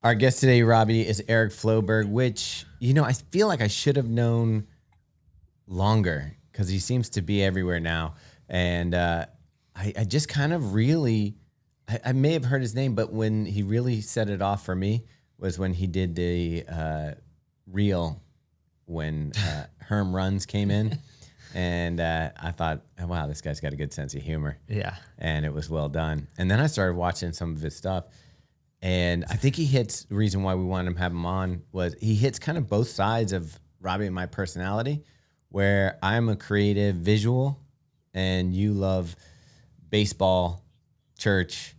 Our guest today, Robbie, is Eric Floberg, which, I feel like I should have known longer because he seems to be everywhere now. And I just kind of really, I may have heard his name, but when he really set it off for me was when he did the reel when Herm Runs came in. And I thought, oh, wow, this guy's got a good sense of humor. Yeah. And it was well done. And then I started watching some of his stuff. And I think he hits, the reason why we wanted to have him on was he hits kind of both sides of Robbie and my personality, where I'm a creative visual and you love baseball, church,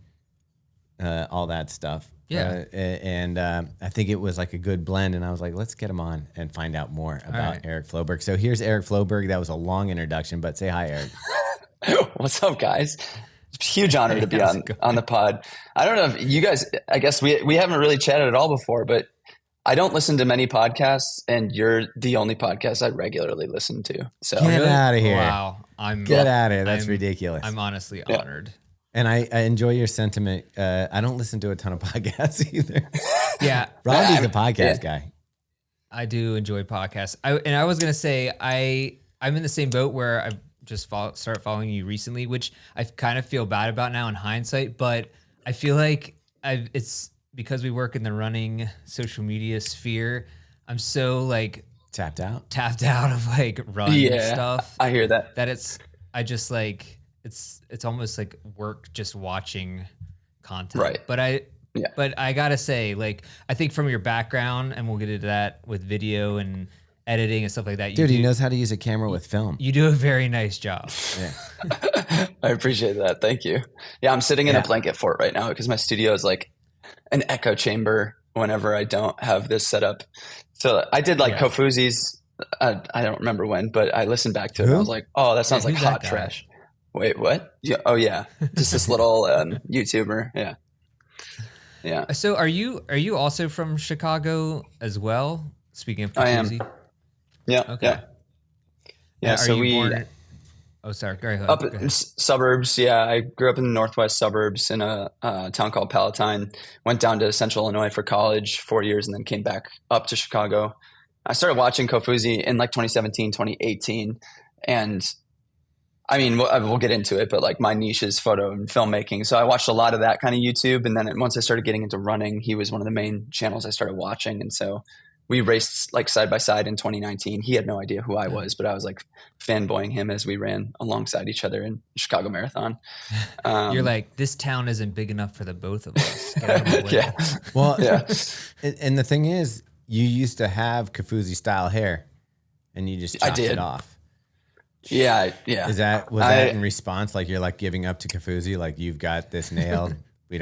all that stuff. Yeah. And I think it was like a good blend. And I was like, let's get him on and find out more about Eric Floberg. So here's Eric Floberg. That was a long introduction, but say hi, Eric. What's up, guys? Huge honor to be on the pod. I don't know if you guys, I guess we haven't really chatted at all before, but I don't listen to many podcasts, and you're the only podcast I regularly listen to. So get out of here. Wow. Get out of here. That's ridiculous. I'm honestly honored. And I enjoy your sentiment. I don't listen to a ton of podcasts either. Yeah. Robbie's a podcast guy. I do enjoy podcasts. I was going to say, I'm in the same boat where I've just started following you recently, which I kind of feel bad about now in hindsight, but I feel like it's because we work in the running social media sphere. I'm so like tapped out of like run stuff. I hear that. It's almost like work just watching content. Right. But I gotta say, like, I think from your background, and we'll get into that with video and editing and stuff like that. He knows how to use a camera with film. You do a very nice job. Yeah. I appreciate that. Thank you. Yeah, I'm sitting in a blanket fort right now because my studio is like an echo chamber whenever I don't have this set up. So I did Kofuzi's, I don't remember when, but I listened back to it and I was like, oh, that sounds like hot trash. Wait, what? Yeah. Oh yeah. Just this little YouTuber. Yeah. Yeah. So are you also from Chicago as well? Speaking of Kofuzi? I am. Yeah. Okay. Yeah. So born... Oh, sorry. Go ahead. Up in suburbs. Yeah. I grew up in the northwest suburbs in a town called Palatine. Went down to Central Illinois for college 4 years and then came back up to Chicago. I started watching Kofuzi in like 2017, 2018. And I mean, we'll get into it, but like my niche is photo and filmmaking. So I watched a lot of that kind of YouTube. And then once I started getting into running, he was one of the main channels I started watching. And so we raced like side by side in 2019. He had no idea who I was, but I was like fanboying him as we ran alongside each other in Chicago Marathon. You're like, this town isn't big enough for the both of us. Get out of the way. Yeah. Well, and the thing is, you used to have Kofuzi style hair and you just chopped it off. Yeah. Was that in response? Like you're like giving up to Kofuzi? Like you've got this nailed. I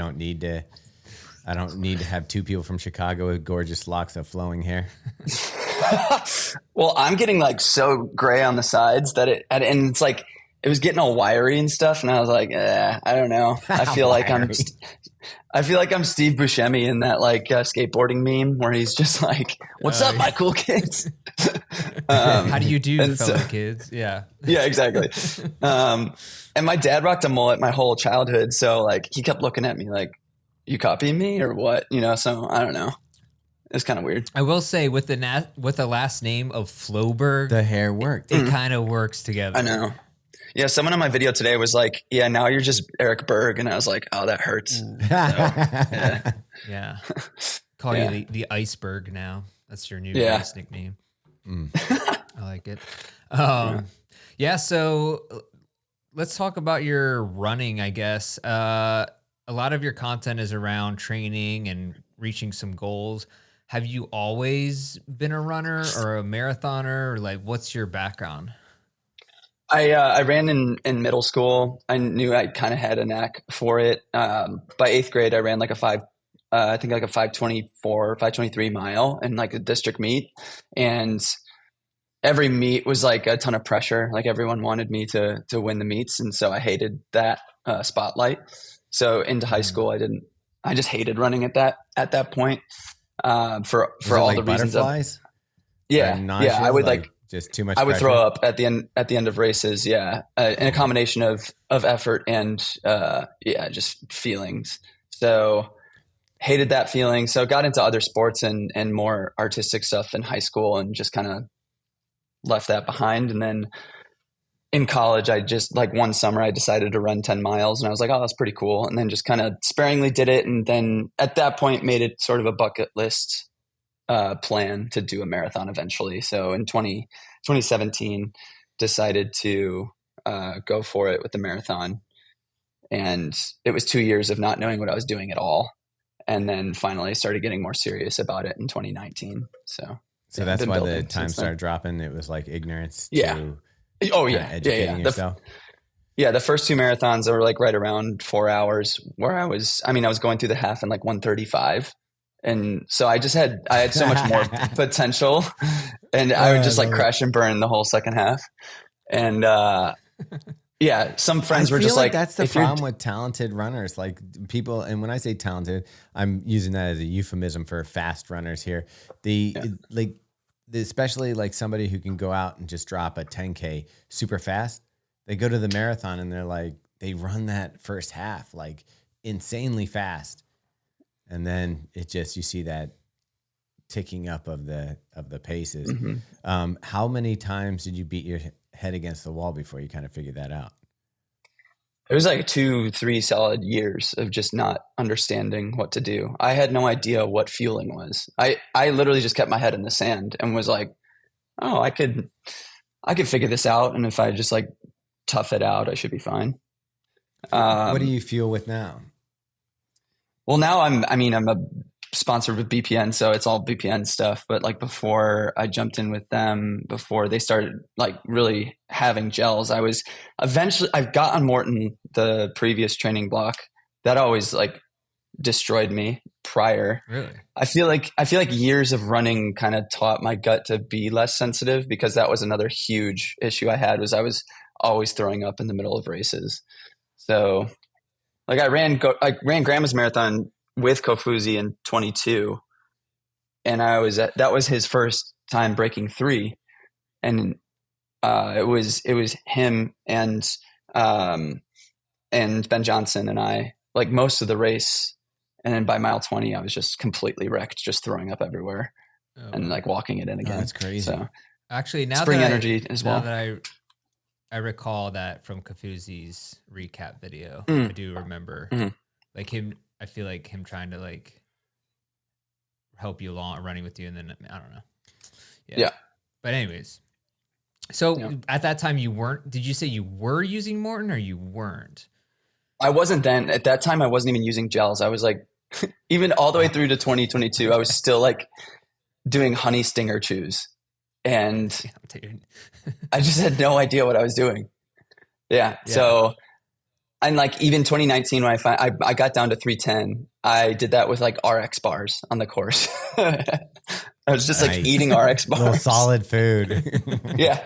don't need to have two people from Chicago with gorgeous locks of flowing hair. Well, I'm getting like so gray on the sides that and it's like, it was getting all wiry and stuff. And I was like, I don't know. I feel like I'm Steve Buscemi in that like skateboarding meme where he's just like, what's up, my cool kids? How do you do, fellow kids? Yeah. Yeah, exactly. And my dad rocked a mullet my whole childhood. So like he kept looking at me like, you copying me or what? So I don't know. It's kind of weird. I will say with the last name of Floberg, the hair worked. It kind of works together. I know. Yeah, someone on my video today was like, yeah, now you're just Eric Berg. And I was like, oh, that hurts. So, yeah. Call you the iceberg now. That's your new race nickname. I like it. So let's talk about your running, I guess. A lot of your content is around training and reaching some goals. Have you always been a runner or a marathoner, or like what's your background? I ran in middle school. I knew I kind of had a knack for it. By 8th grade, I ran like a 524, 523 mile in like a district meet. And every meet was like a ton of pressure. Like everyone wanted me to win the meets. And so I hated that spotlight. So into high school, I just hated running at that point. For all like the reasons butterflies? I would like just too much. I would throw up at the end of races. Yeah. And a combination of effort and just feelings. So hated that feeling. So got into other sports and more artistic stuff in high school and just kind of left that behind. And then in college, I just like one summer, I decided to run 10 miles and I was like, oh, that's pretty cool. And then just kind of sparingly did it. And then at that point made it sort of a bucket list plan to do a marathon eventually. So in 2017, decided to go for it with the marathon. And it was 2 years of not knowing what I was doing at all. And then finally started getting more serious about it in 2019. So that's why the time started dropping. It was like ignorance. Yeah. Oh yeah. Educating yourself. The first 2 marathons were like right around 4 hours where I was going through the half in like 1:35. And so I had so much more potential and I would just like crash and burn the whole second half. And, some friends were just like, that's the problem with talented runners, like people. And when I say talented, I'm using that as a euphemism for fast runners here. Especially like somebody who can go out and just drop a 10K super fast. They go to the marathon and they're like, they run that first half like insanely fast. And then you see that ticking up of the paces. Mm-hmm. How many times did you beat your head against the wall before you kind of figured that out? It was like 2-3 solid years of just not understanding what to do. I had no idea what fueling was. I literally just kept my head in the sand and was like, oh, I could figure this out. And if I just like tough it out, I should be fine. What do you fuel with now? Well, now I'm a sponsored with BPN, so it's all BPN stuff. But like before I jumped in with them, before they started like really having gels, I've got on Morton, the previous training block that always like destroyed me prior. Really? I feel like years of running kind of taught my gut to be less sensitive, because that was another huge issue I had, was I was always throwing up in the middle of races. So like I ran Grandma's marathon with Kofuzi in 22, and that was his first time breaking 3, and it was him and Ben Johnson and I, like most of the race, and then by mile 20 I was just completely wrecked, just throwing up everywhere and like walking it in again. That's crazy. So actually, now spring that energy as well. Now that I recall that from Kofuzi's recap video, I do remember like him. I feel like him trying to like help you along, running with you, and then I don't know. Yeah. But anyways, so at that time did you say you were using Morton or you weren't? I wasn't then. At that time, I wasn't even using gels. I was like, even all the way through to 2022, I was still like doing honey stinger chews. And I just had no idea what I was doing. Yeah. So, and like even 2019, when I got down to 310, I did that with like RX bars on the course. I was just like eating RX bars. Little solid food. Yeah.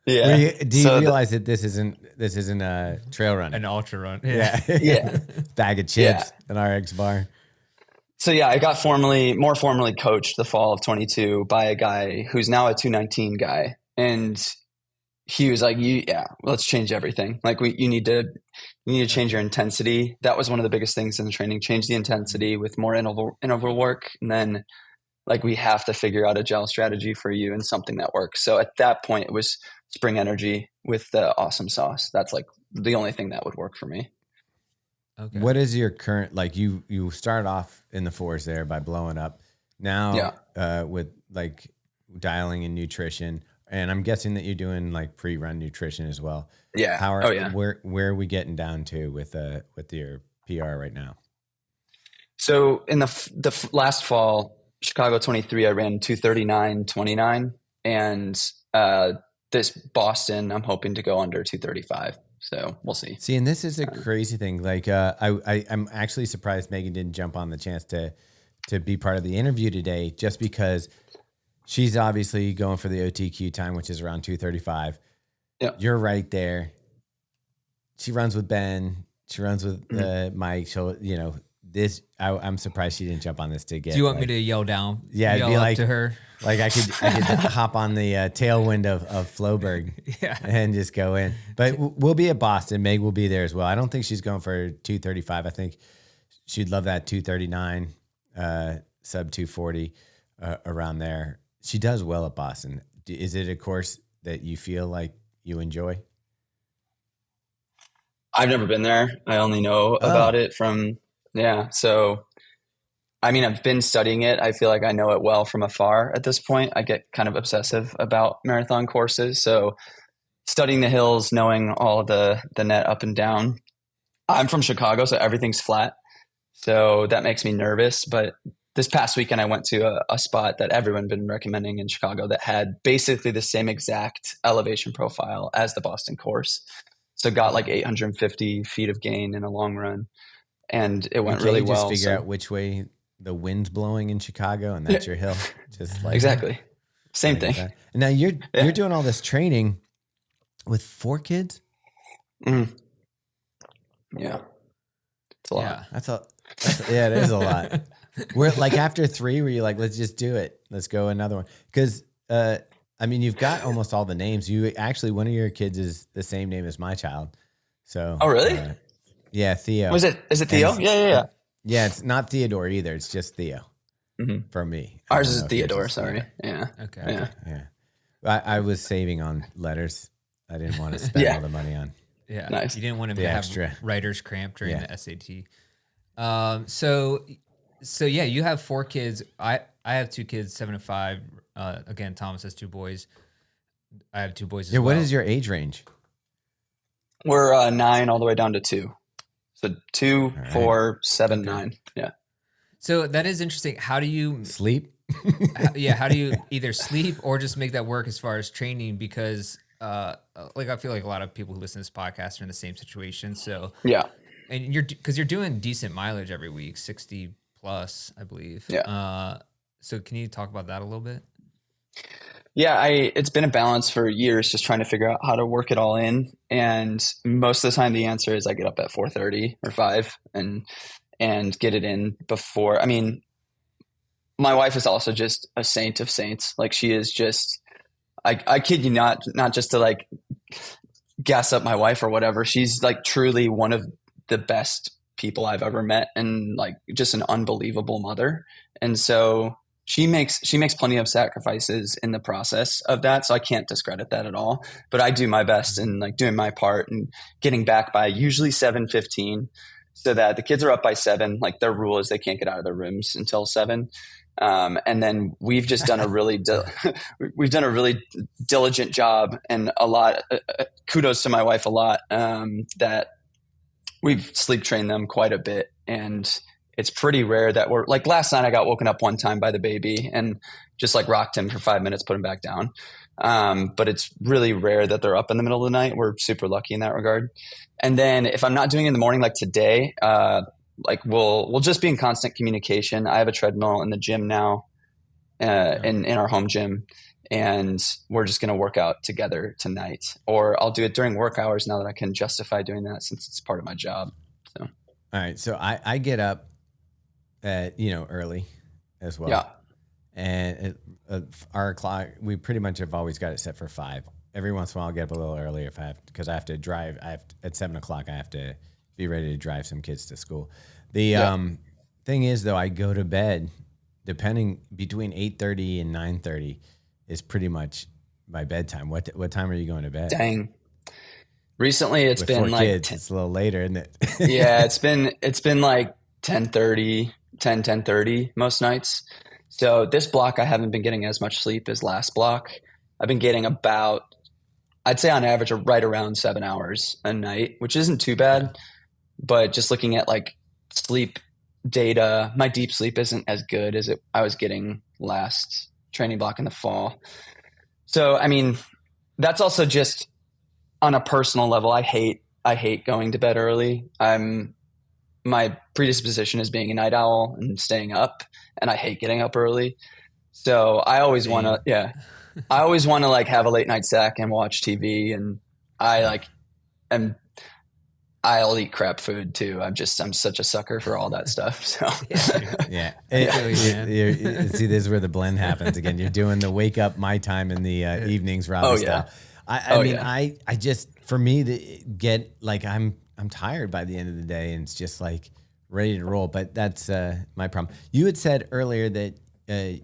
Do you realize that this isn't a trail run, an ultra run? Yeah. Bag of chips, an RX bar. So I got more formally coached the fall of 22 by a guy who's now a 219 guy. And he was like, let's change everything. Like you need to change your intensity. That was one of the biggest things in the training, change the intensity with more interval work. And then like, we have to figure out a gel strategy for you and something that works. So at that point it was Spring Energy with the awesome sauce. That's like the only thing that would work for me. Okay. What is your current, like you started off in the 4s there by blowing up now with like dialing in nutrition, and I'm guessing that you're doing like pre-run nutrition as well. Yeah. Where are we getting down to with your PR right now? So in the last fall, Chicago 23, I ran 239.29, and this Boston, I'm hoping to go under 235. So we'll see. See, and this is a crazy thing. Like, I'm actually surprised Megan didn't jump on the chance to be part of the interview today, just because she's obviously going for the OTQ time, which is around 235. Yeah. You're right there. She runs with Ben. She runs with Mike. She'll, I'm surprised she didn't jump on this to get. Do you want me to yell down? Yeah, yell be like to her. Like I could hop on the tailwind of Floberg and just go in. But we'll be at Boston. Meg will be there as well. I don't think she's going for 235. I think she'd love that 239, sub 240, around there. She does well at Boston. Is it a course that you feel like you enjoy? I've never been there. I only know about it from, yeah. So, I mean, I've been studying it. I feel like I know it well from afar at this point. I get kind of obsessive about marathon courses. So studying the hills, knowing all the net up and down. I'm from Chicago, so everything's flat. So that makes me nervous. But this past weekend, I went to a spot that everyone been recommending in Chicago that had basically the same exact elevation profile as the Boston course. So got like 850 feet of gain in a long run, and it went really well. Just figure out which way the wind's blowing in Chicago, and that's your hill. Just like exactly same thing. And now you're doing all this training with 4 kids. Mm. Yeah, it's a lot. Yeah, it is a lot. We're like after 3, were you like, let's just do it? Let's go another one. Because I mean, you've got almost all the names. You actually, one of your kids is the same name as my child. So, oh really? Yeah, Theo. Is it Theo? Yeah. Yeah, it's not Theodore either. It's just Theo for me. Ours is Theodore. Sorry. Yeah. Okay. Yeah. I was saving on letters. I didn't want to spend all the money on. Yeah. Nice. You didn't want him to extra. have writer's cramp during the SAT. So yeah, you have 4 kids. I have 2 kids, 7 and 5. Again, Thomas has 2 boys. I have 2 boys as well. What is your age range? We're 9 all the way down to 2. So 2, 4, 7, 9. Yeah. So that is interesting. How do you sleep? How do you either sleep or just make that work as far as training? Because like I feel like a lot of people who listen to this podcast are in the same situation. So yeah, and you're doing decent mileage every week, 60 plus, I believe. Yeah. So can you talk about that a little bit? Yeah, it's been a balance for years, just trying to figure out how to work it all in. And most of the time, the answer is I get up at 4:30 or 5 and get it in before. I mean, my wife is also just a saint of saints. Like she is just, I kid you not just to like gas up my wife or whatever. She's like truly one of the best people I've ever met, and like just an unbelievable mother. And so she makes plenty of sacrifices in the process of that. So I can't discredit that at all, but I do my best in like doing my part and getting back by usually 7:15 so that the kids are up by 7. Like their rule is they can't get out of their rooms until 7. And then we've just done a really, diligent job, and a lot, kudos to my wife a lot, that we've sleep trained them quite a bit. And it's pretty rare that we're like, last night I got woken up one time by the baby and just like rocked him for 5 minutes, put him back down. But it's really rare that they're up in the middle of the night. We're super lucky in that regard. And then if I'm not doing it in the morning, like today, like we'll just be in constant communication. I have a treadmill in the gym now, in our home gym, and we're just going to work out together tonight, or I'll do it during work hours now that I can justify doing that since it's part of my job. So, all right. So I get up at, early as well. Yeah. And our clock, we pretty much have always got it set for 5. Every once in a while I'll get up a little earlier because I have to drive. At 7 o'clock, I have to be ready to drive some kids to school. The thing is, though, I go to bed depending between 8:30 and 9:30 is pretty much my bedtime. What time are you going to bed? Dang. Recently, it's With been 4 like kids, it's a little later, isn't it? yeah, it's been like 10:30 most nights. So this block, I haven't been getting as much sleep as last block. I've been getting about, I'd say on average, right around 7 hours a night, which isn't too bad. But just looking at like sleep data, my deep sleep isn't as good as I was getting last training block in the fall. So, I mean, that's also just on a personal level. I hate going to bed early. My predisposition is being a night owl and staying up, and I hate getting up early. So I always want to, I always want to like have a late night snack and watch TV, and I'll eat crap food too. I'm such a sucker for all that stuff. So yeah. See, this is where the blend happens again. You're doing the wake up my time in the evenings, Rob style. I just, for me to get like, I'm tired by the end of the day, and it's just like ready to roll. But that's my problem. You had said earlier that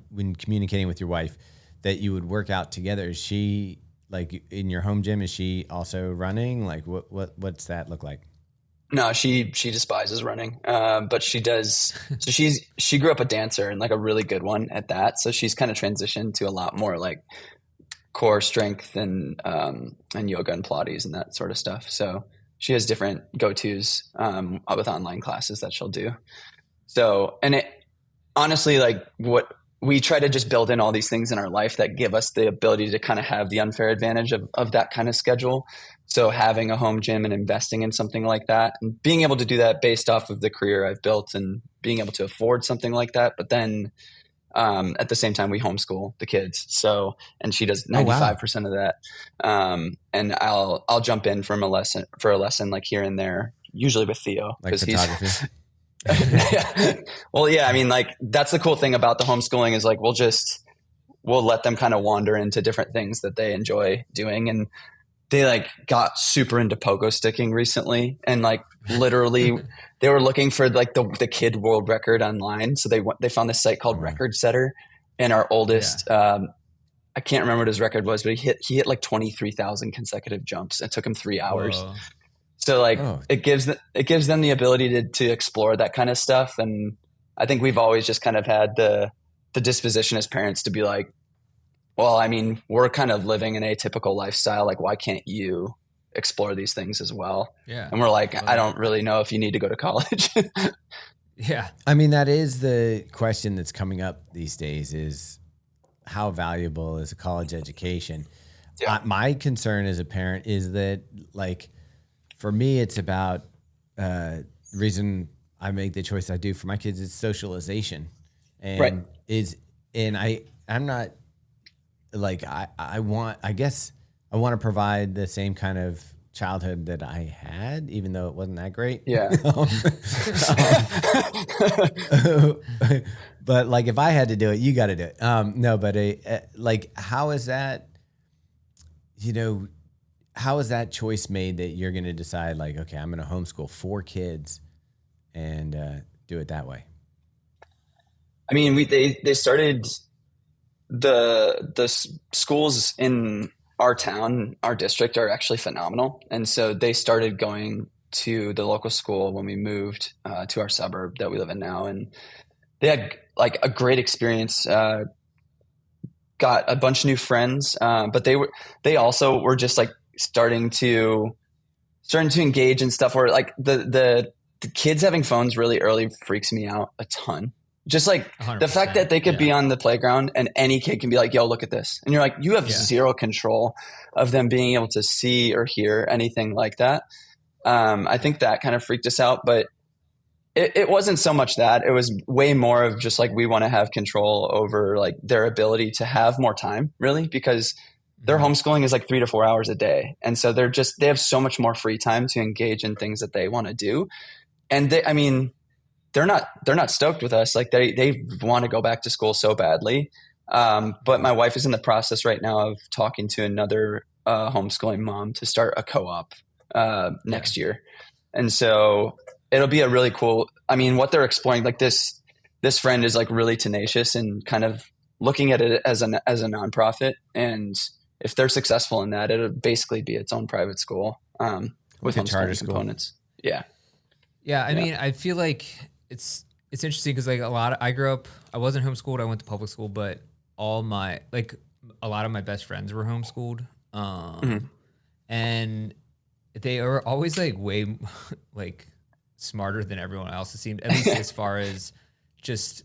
when communicating with your wife, that you would work out together. Is she like in your home gym? Is she also running? Like what's that look like? No, she despises running, but she does. So she grew up a dancer and like a really good one at that. So she's kind of transitioned to a lot more like core strength and yoga and Pilates and that sort of stuff. So she has different go-tos with online classes that she'll do. So, and it honestly, like what we try to just build in all these things in our life that give us the ability to kind of have the unfair advantage of that kind of schedule. So having a home gym and investing in something like that and being able to do that based off of the career I've built and being able to afford something like that. But then at the same time, we homeschool the kids. So, and she does 95% of that. And I'll jump in for a lesson like here and there, usually with Theo. Like photography. Well, yeah, I mean, like that's the cool thing about the homeschooling is like we'll let them kind of wander into different things that they enjoy doing. And they like got super into pogo sticking recently, and like literally they were looking for like the kid world record online. So they found this site called Record Setter, and our oldest I can't remember what his record was, but he hit like 23,000 consecutive jumps. It took him 3 hours. Whoa. So like it gives them the ability to explore that kind of stuff. And I think we've always just kind of had the disposition as parents to be like, well, I mean, we're kind of living an atypical lifestyle. Like, why can't you explore these things as well? Yeah. And we're like, I don't really know if you need to go to college. Yeah. I mean, that is the question that's coming up these days is how valuable is a college education? Yeah. My concern as a parent is that like, for me, it's about the reason I make the choice I do for my kids is socialization, and I'm not like I want to provide the same kind of childhood that I had, even though it wasn't that great. Yeah. But like if I had to do it, you got to do it. No, but like how is that? You know. How is that choice made that you're going to decide like, okay, I'm going to homeschool 4 kids and do it that way? I mean, they started the schools in our town, our district are actually phenomenal. And so they started going to the local school when we moved to our suburb that we live in now. And they had like a great experience, got a bunch of new friends, but they also were just like, starting to engage in stuff where like the kids having phones really early freaks me out a ton. Just like 100%, the fact that they could be on the playground and any kid can be like, yo, look at this. And you're like, you have zero control of them being able to see or hear anything like that. I think that kind of freaked us out, but it wasn't so much that. It was way more of just like, we want to have control over like their ability to have more time really, because their homeschooling is like 3 to 4 hours a day. And so they have so much more free time to engage in things that they want to do. And they're not stoked with us. Like they want to go back to school so badly. But my wife is in the process right now of talking to another homeschooling mom to start a co-op next year. And so it'll be a really cool, I mean, what they're exploring, like this friend is like really tenacious and kind of looking at it as a nonprofit. And if they're successful in that, it'll basically be its own private school with like charter components. Yeah. Yeah. I mean, I feel like it's interesting because like I grew up, I wasn't homeschooled. I went to public school, but a lot of my best friends were homeschooled. And they are always like way like smarter than everyone else. It seemed, at least as far as just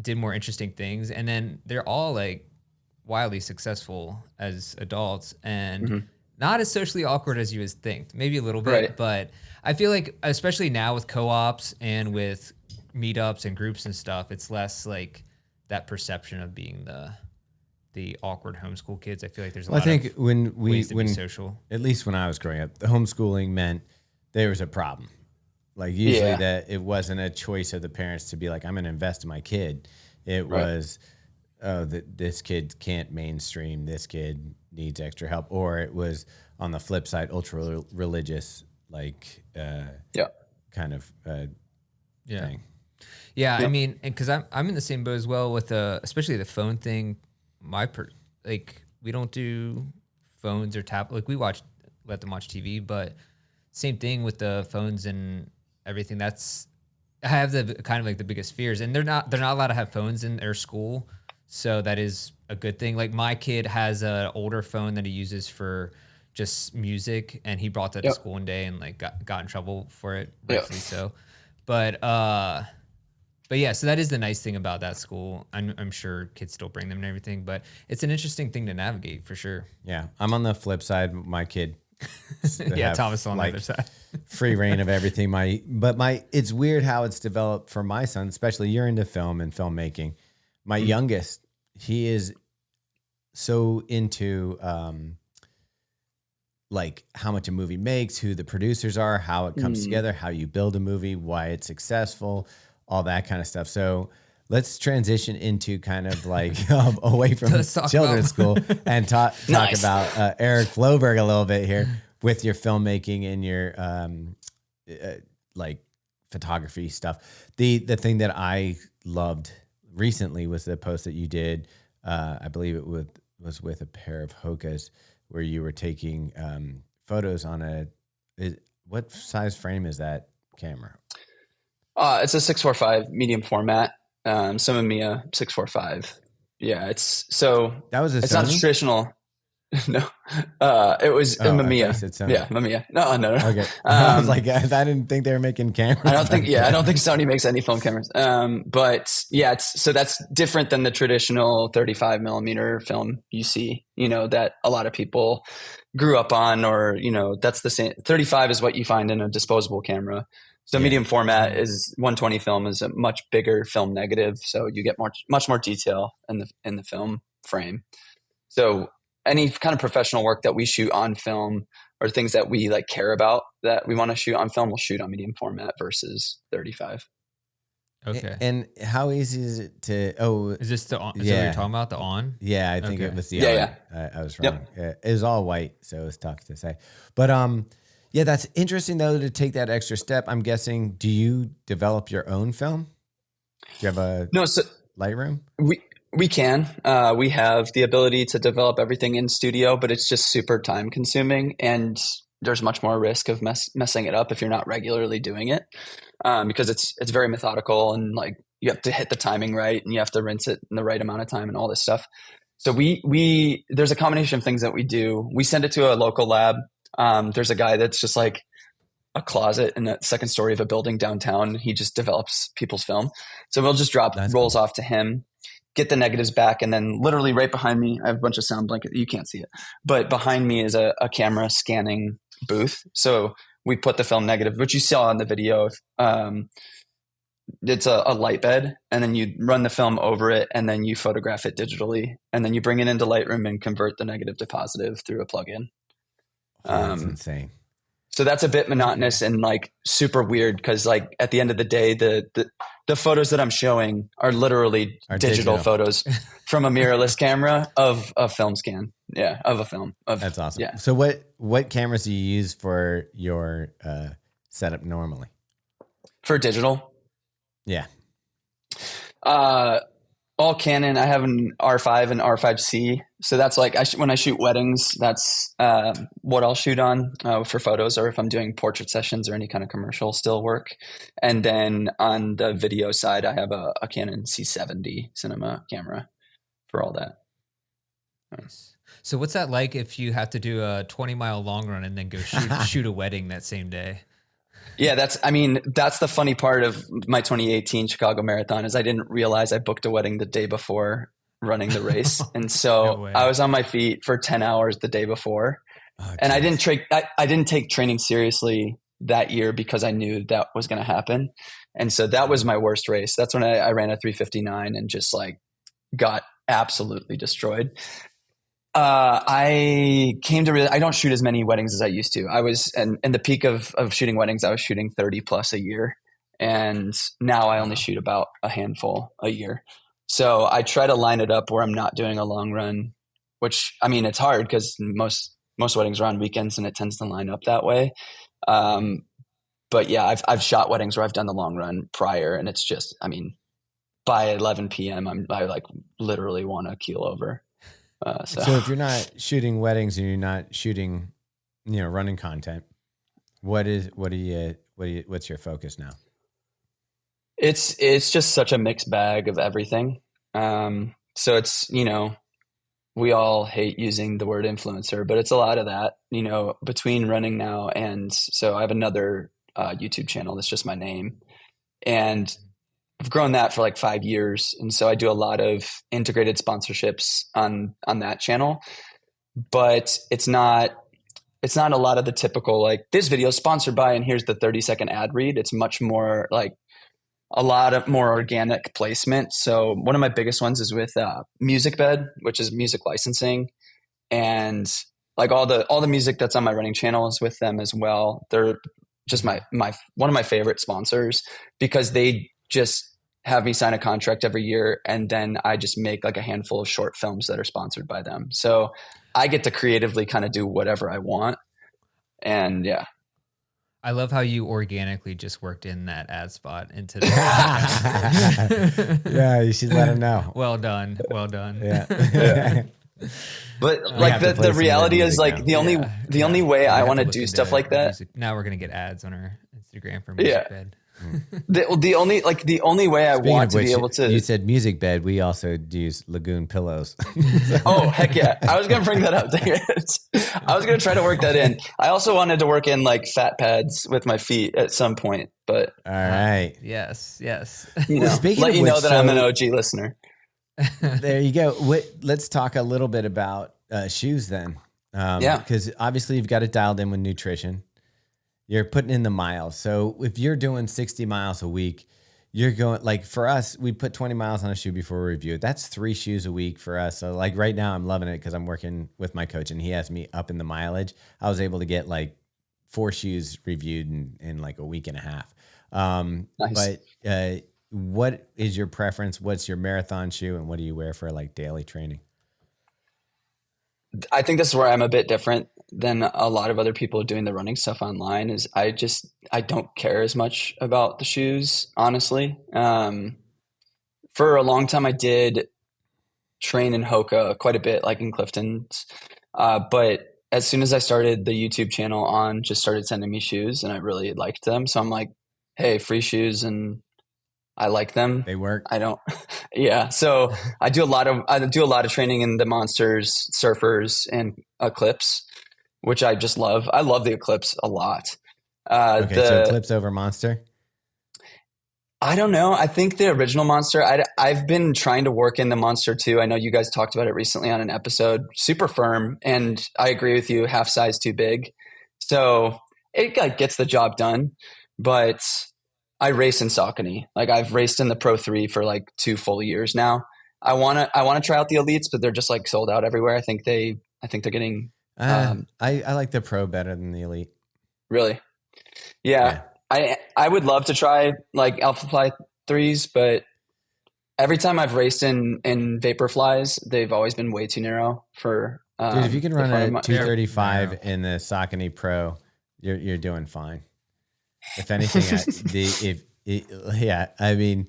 did more interesting things. And then they're all like wildly successful as adults and not as socially awkward as you would think, maybe a little bit, but I feel like, especially now with co-ops and with meetups and groups and stuff, it's less like that perception of being the awkward homeschool kids. I feel like there's a lot of ways to be social. At least when I was growing up, the homeschooling meant there was a problem. Like usually that it wasn't a choice of the parents to be like, I'm going to invest in my kid. It was, this kid can't mainstream, this kid needs extra help. Or it was on the flip side, ultra religious, like kind of Yeah. thing. Yeah, Yep. I mean, and because I'm in the same boat as well with especially the phone thing. Like we don't do phones or like we let them watch TV, but same thing with the phones and everything. I have the kind of like the biggest fears, and they're not allowed to have phones in their school, so that is a good thing. Like my kid has an older phone that he uses for just music, and he brought that to Yep. school one day and like got in trouble for it, Yep. rightfully so. But yeah, so that is the nice thing about that school. I'm sure kids still bring them and everything, but it's an interesting thing to navigate for sure. Yeah, I'm on the flip side. My kid, Yeah, have, Thomas on like, the other side. free reign of everything. It's weird how it's developed for my son, especially you're into film and filmmaking. My youngest, he is so into like how much a movie makes, who the producers are, how it comes together, how you build a movie, why it's successful, all that kind of stuff. So let's transition into kind of like away from children's school and talk Nice. about Eric Floberg a little bit here with your filmmaking and your like photography stuff. The thing that I loved recently was the post that you did. I believe it was with a pair of Hokas where you were taking photos on what size frame is that camera? It's a 645 medium format. Some Mamiya 645. Yeah, it's That was it's not Sony? traditional. No, it was a I thought Mamiya. you said Sony. Yeah, Mamiya. No. Okay. I was like, I didn't think they were making cameras. I don't think Sony makes any film cameras. But yeah, so that's different than the traditional 35 millimeter film you see, that a lot of people grew up on, or, that's the same. 35 is what you find in a disposable camera. So medium format is 120 film is a much bigger film negative. So you get much more detail in the film frame. So any kind of professional work that we shoot on film or things that we like care about that we want to shoot on film, we'll shoot on medium format versus 35. Okay. And how easy is it to? Is this the on? Is that what you're talking about? The on? Yeah, I think Okay. it was the. Yeah. I was wrong. It was all white, so it was tough to say. But yeah, that's interesting though to take that extra step. I'm guessing. Do you develop your own film? Do you have a Lightroom? We can. We have the ability to develop everything in studio, but it's just super time consuming, and there's much more risk of messing it up if you're not regularly doing it, because it's very methodical, and like you have to hit the timing right, and you have to rinse it in the right amount of time, and all this stuff. So there's a combination of things that we do. We send it to a local lab. There's a guy that's just like a closet in the second story of a building downtown. He just develops people's film. So we'll just drop rolls off to him, get the negatives back, and then literally right behind me, I have a bunch of sound blankets. You can't see it, but behind me is a camera scanning booth. So we put the film negative, which you saw in the video. It's a light bed, and then you run the film over it, and then you photograph it digitally, and then you bring it into Lightroom and convert the negative to positive through a plugin. That's insane. So that's a bit monotonous and like super weird, because like at the end of the day, the photos that I'm showing are literally digital photos from a mirrorless camera of a film scan. Yeah, of a film. That's awesome. Yeah. So what cameras do you use for your setup normally? For digital? Yeah. All Canon. I have an R5 and R5C. So that's like when I shoot weddings, that's what I'll shoot on for photos, or if I'm doing portrait sessions or any kind of commercial still work. And then on the video side, I have a Canon C70 cinema camera for all that. Nice. So what's that like if you have to do a 20-mile long run and then go shoot a wedding that same day? Yeah, that's the funny part of my 2018 Chicago Marathon is I didn't realize I booked a wedding the day before running the race. And so I was on my feet for 10 hours the day before. And I didn't take training seriously that year because I knew that was going to happen. And so that was my worst race. That's when I ran a 3:59 and just like got absolutely destroyed. I came to realize I don't shoot as many weddings as I used to. I was in the peak of shooting weddings, I was shooting 30 plus a year. And now I only shoot about a handful a year. So I try to line it up where I'm not doing a long run, which it's hard because most weddings are on weekends and it tends to line up that way. But But yeah, I've shot weddings where I've done the long run prior, and it's just, I mean, by 11 p.m. I like literally want to keel over. So if you're not shooting weddings and you're not shooting, running content, what's your focus now? It's just such a mixed bag of everything. So it's, we all hate using the word influencer, but it's a lot of that, between running now. And so I have another YouTube channel that's just my name. And I've grown that for like 5 years. And so I do a lot of integrated sponsorships on that channel, but it's not a lot of the typical, like, this video is sponsored by, and here's the 30-second ad read. It's much more like a lot of more organic placement. So one of my biggest ones is with MusicBed, which is music licensing. And like all the music that's on my running channel is with them as well. They're just my one of my favorite sponsors, because they just have me sign a contract every year, and then I just make like a handful of short films that are sponsored by them. So I get to creatively kind of do whatever I want. And yeah. I love how you organically just worked in that ad spot into the Yeah, you should let him know. Well done. Yeah. But like the reality is, like, the only way I want to do stuff like that. Music. Now we're gonna get ads on our Instagram for MusicBed. The only way I want to be able to. You said MusicBed. We also use Lagoon pillows. Oh, heck yeah! I was gonna bring that up. Dang it. I was gonna try to work that in. I also wanted to work in like fat pads with my feet at some point, but all right. Yes. Speaking let of you which, know that I'm an OG listener. There you go. Let's talk a little bit about shoes then. Because obviously you've got it dialed in with nutrition. You're putting in the miles. So if you're doing 60 miles a week, you're going, like, for us, we put 20 miles on a shoe before we review it. That's 3 shoes a week for us. So like right now I'm loving it because I'm working with my coach and he has me up in the mileage. I was able to get like 4 shoes reviewed in like a week and a half. Nice. But what is your preference? What's your marathon shoe and what do you wear for like daily training? I think this is where I'm a bit different than a lot of other people doing the running stuff online. Is I don't care as much about the shoes, honestly. For a long time, I did train in Hoka quite a bit, like in Clifton. But as soon as I started the YouTube channel, On just started sending me shoes, and I really liked them. So I'm like, hey, free shoes, and I like them. They work. I don't. Yeah. So I do a lot of training in the Monsters, Surfers, and Eclipse, which I just love. I love the Eclipse a lot. So Eclipse over Monster? I don't know. I think the original Monster, I've been trying to work in the Monster too. I know you guys talked about it recently on an episode. Super firm. And I agree with you, half size too big. So it like gets the job done. But I race in Saucony. Like, I've raced in the Pro 3 for like 2 full years now. I want to try out the Elites, but they're just like sold out everywhere. I think they're getting. I like the Pro better than the Elite. Really? Yeah. I would love to try like Alpha Fly 3s, but every time I've raced in Vaporflies, they've always been way too narrow for. Dude, if you can run a 235 in the Saucony Pro, you're doing fine. If anything, I mean,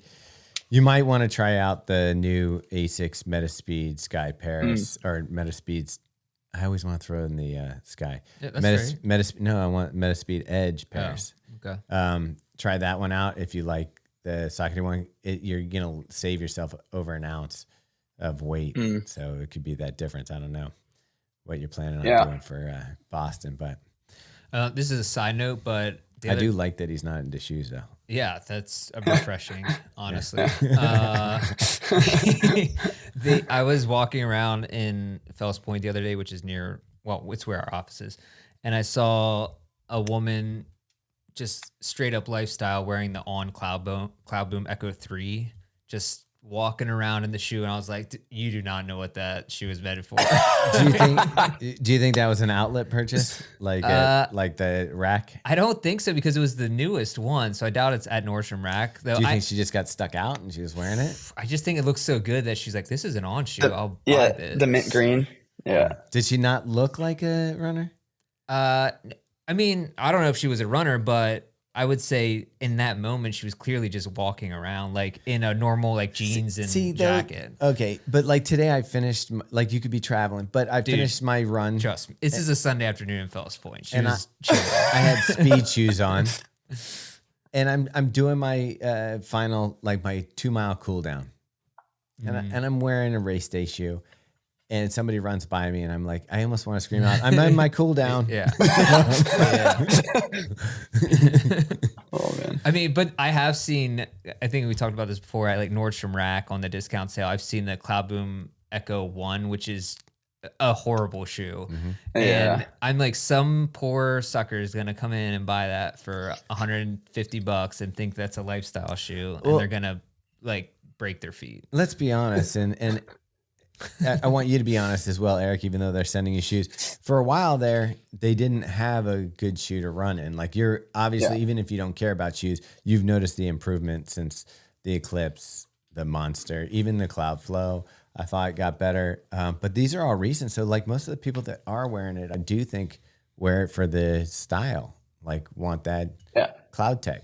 you might want to try out the new Asics Metaspeed Sky Paris or Metaspeeds. I always want to throw in the Sky. Yeah, that's right. No, I want Metaspeed Edge Paris. Oh, okay. Try that one out. If you like the Saucony one, you're going to save yourself over an ounce of weight. So it could be that difference. I don't know what you're planning on doing for Boston, but. This is a side note, but I do like that he's not into shoes though. Yeah, that's refreshing, honestly. I was walking around in Fells Point the other day, which is it's where our office is. And I saw a woman just straight up lifestyle wearing the On Cloud Boom Echo 3, just walking around in the shoe. And I was like, you do not know what that shoe is meant for. Do you think that was an outlet purchase? Like the rack? I don't think so, because it was the newest one. So I doubt it's at Nordstrom Rack. Though do you think she just got stuck out and she was wearing it? I just think it looks so good that she's like, this is an On shoe. I'll buy this. The mint green. Yeah. Did she not look like a runner? I mean, I don't know if she was a runner, but I would say in that moment, she was clearly just walking around like in a normal like jeans and jacket. Okay. But like today I finished, like you could be traveling, but I finished my run. Trust me. This is a Sunday afternoon in Fells Point. She and was chilling. I had speed shoes on and I'm doing my final, like my 2 mile cool down and I'm wearing a race day shoe. And somebody runs by me, and I'm like, I almost want to scream out, I'm in my cool down. Yeah. Oh man. I mean, but I have seen, I think we talked about this before, at like Nordstrom Rack on the discount sale. I've seen the Cloud Boom Echo 1, which is a horrible shoe. And I'm like, some poor sucker is going to come in and buy that for $150 and think that's a lifestyle shoe. And they're going to like break their feet. Let's be honest. And I want you to be honest as well, Eric, even though they're sending you shoes. For a while there, they didn't have a good shoe to run in. Like you're obviously, even if you don't care about shoes, you've noticed the improvement since the Eclipse, the Monster, even the Cloud Flow. I thought it got better. But these are all recent. So like most of the people that are wearing it, I do think wear it for the style, like want that Cloud Tech.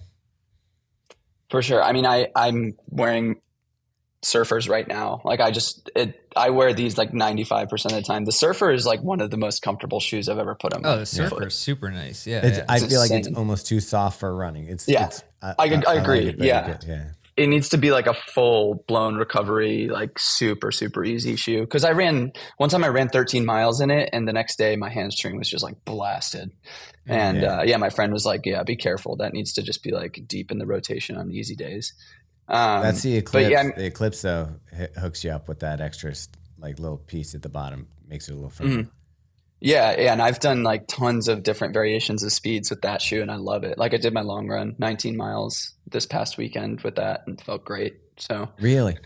For sure. I mean, I'm wearing Surfers right now. Like I wear these like 95% of the time. The Surfer is like one of the most comfortable shoes I've ever put on. Oh, the Surfer is super nice. Yeah. I feel like it's almost too soft for running. I agree. Like it, It needs to be like a full blown recovery, like super, super easy shoe. Cause one time I ran 13 miles in it and the next day my hamstring was just like blasted. And my friend was like, be careful. That needs to just be like deep in the rotation on easy days. That's the Eclipse. The Eclipse though hooks you up with that extra like little piece at the bottom, makes it a little firmer. Yeah, and I've done like tons of different variations of speeds with that shoe, and I love it. Like I did my long run, 19 miles this past weekend with that, and it felt great. So really,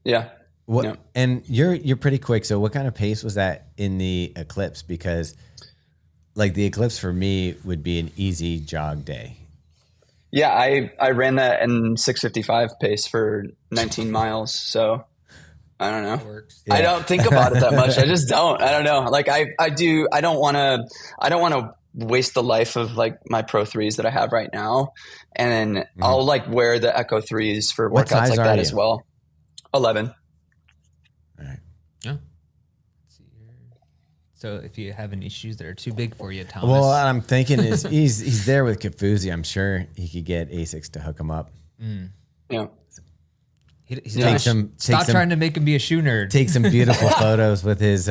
yeah. What? Yeah. And you're pretty quick. So what kind of pace was that in the Eclipse? Because like the Eclipse for me would be an easy jog day. Yeah, I ran that in 6:55 pace for 19 miles. So I don't know. Yeah. I don't think about it that much. I just don't. I don't know. Like I do. I don't want to waste the life of like my Pro 3s that I have right now, and then I'll like wear the Echo 3s for workouts like that as well. 11. All right. Yeah. So if you have any shoes that are too big for you, Thomas. Well, what I'm thinking is he's there with Kofuzi. I'm sure he could get Asics to hook him up. Yeah. Stop trying to make him be a shoe nerd. Take some beautiful photos with his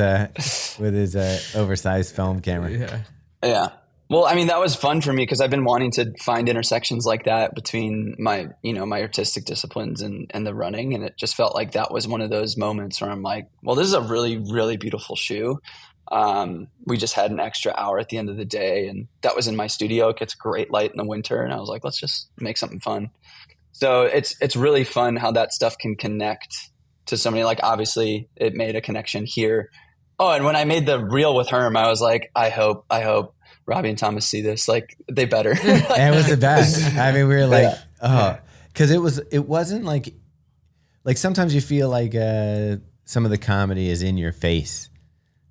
oversized film camera. Yeah. Well, I mean, that was fun for me because I've been wanting to find intersections like that between my artistic disciplines and the running. And it just felt like that was one of those moments where I'm like, well, this is a really, really beautiful shoe. We just had an extra hour at the end of the day, and that was in my studio. It gets great light in the winter. And I was like, let's just make something fun. So it's really fun how that stuff can connect to somebody. Like, obviously it made a connection here. Oh, and when I made the reel with Herm, I was like, I hope Robbie and Thomas see this. Like, they better. And it was the best. I mean, we were like, because it wasn't like sometimes you feel like some of the comedy is in your face.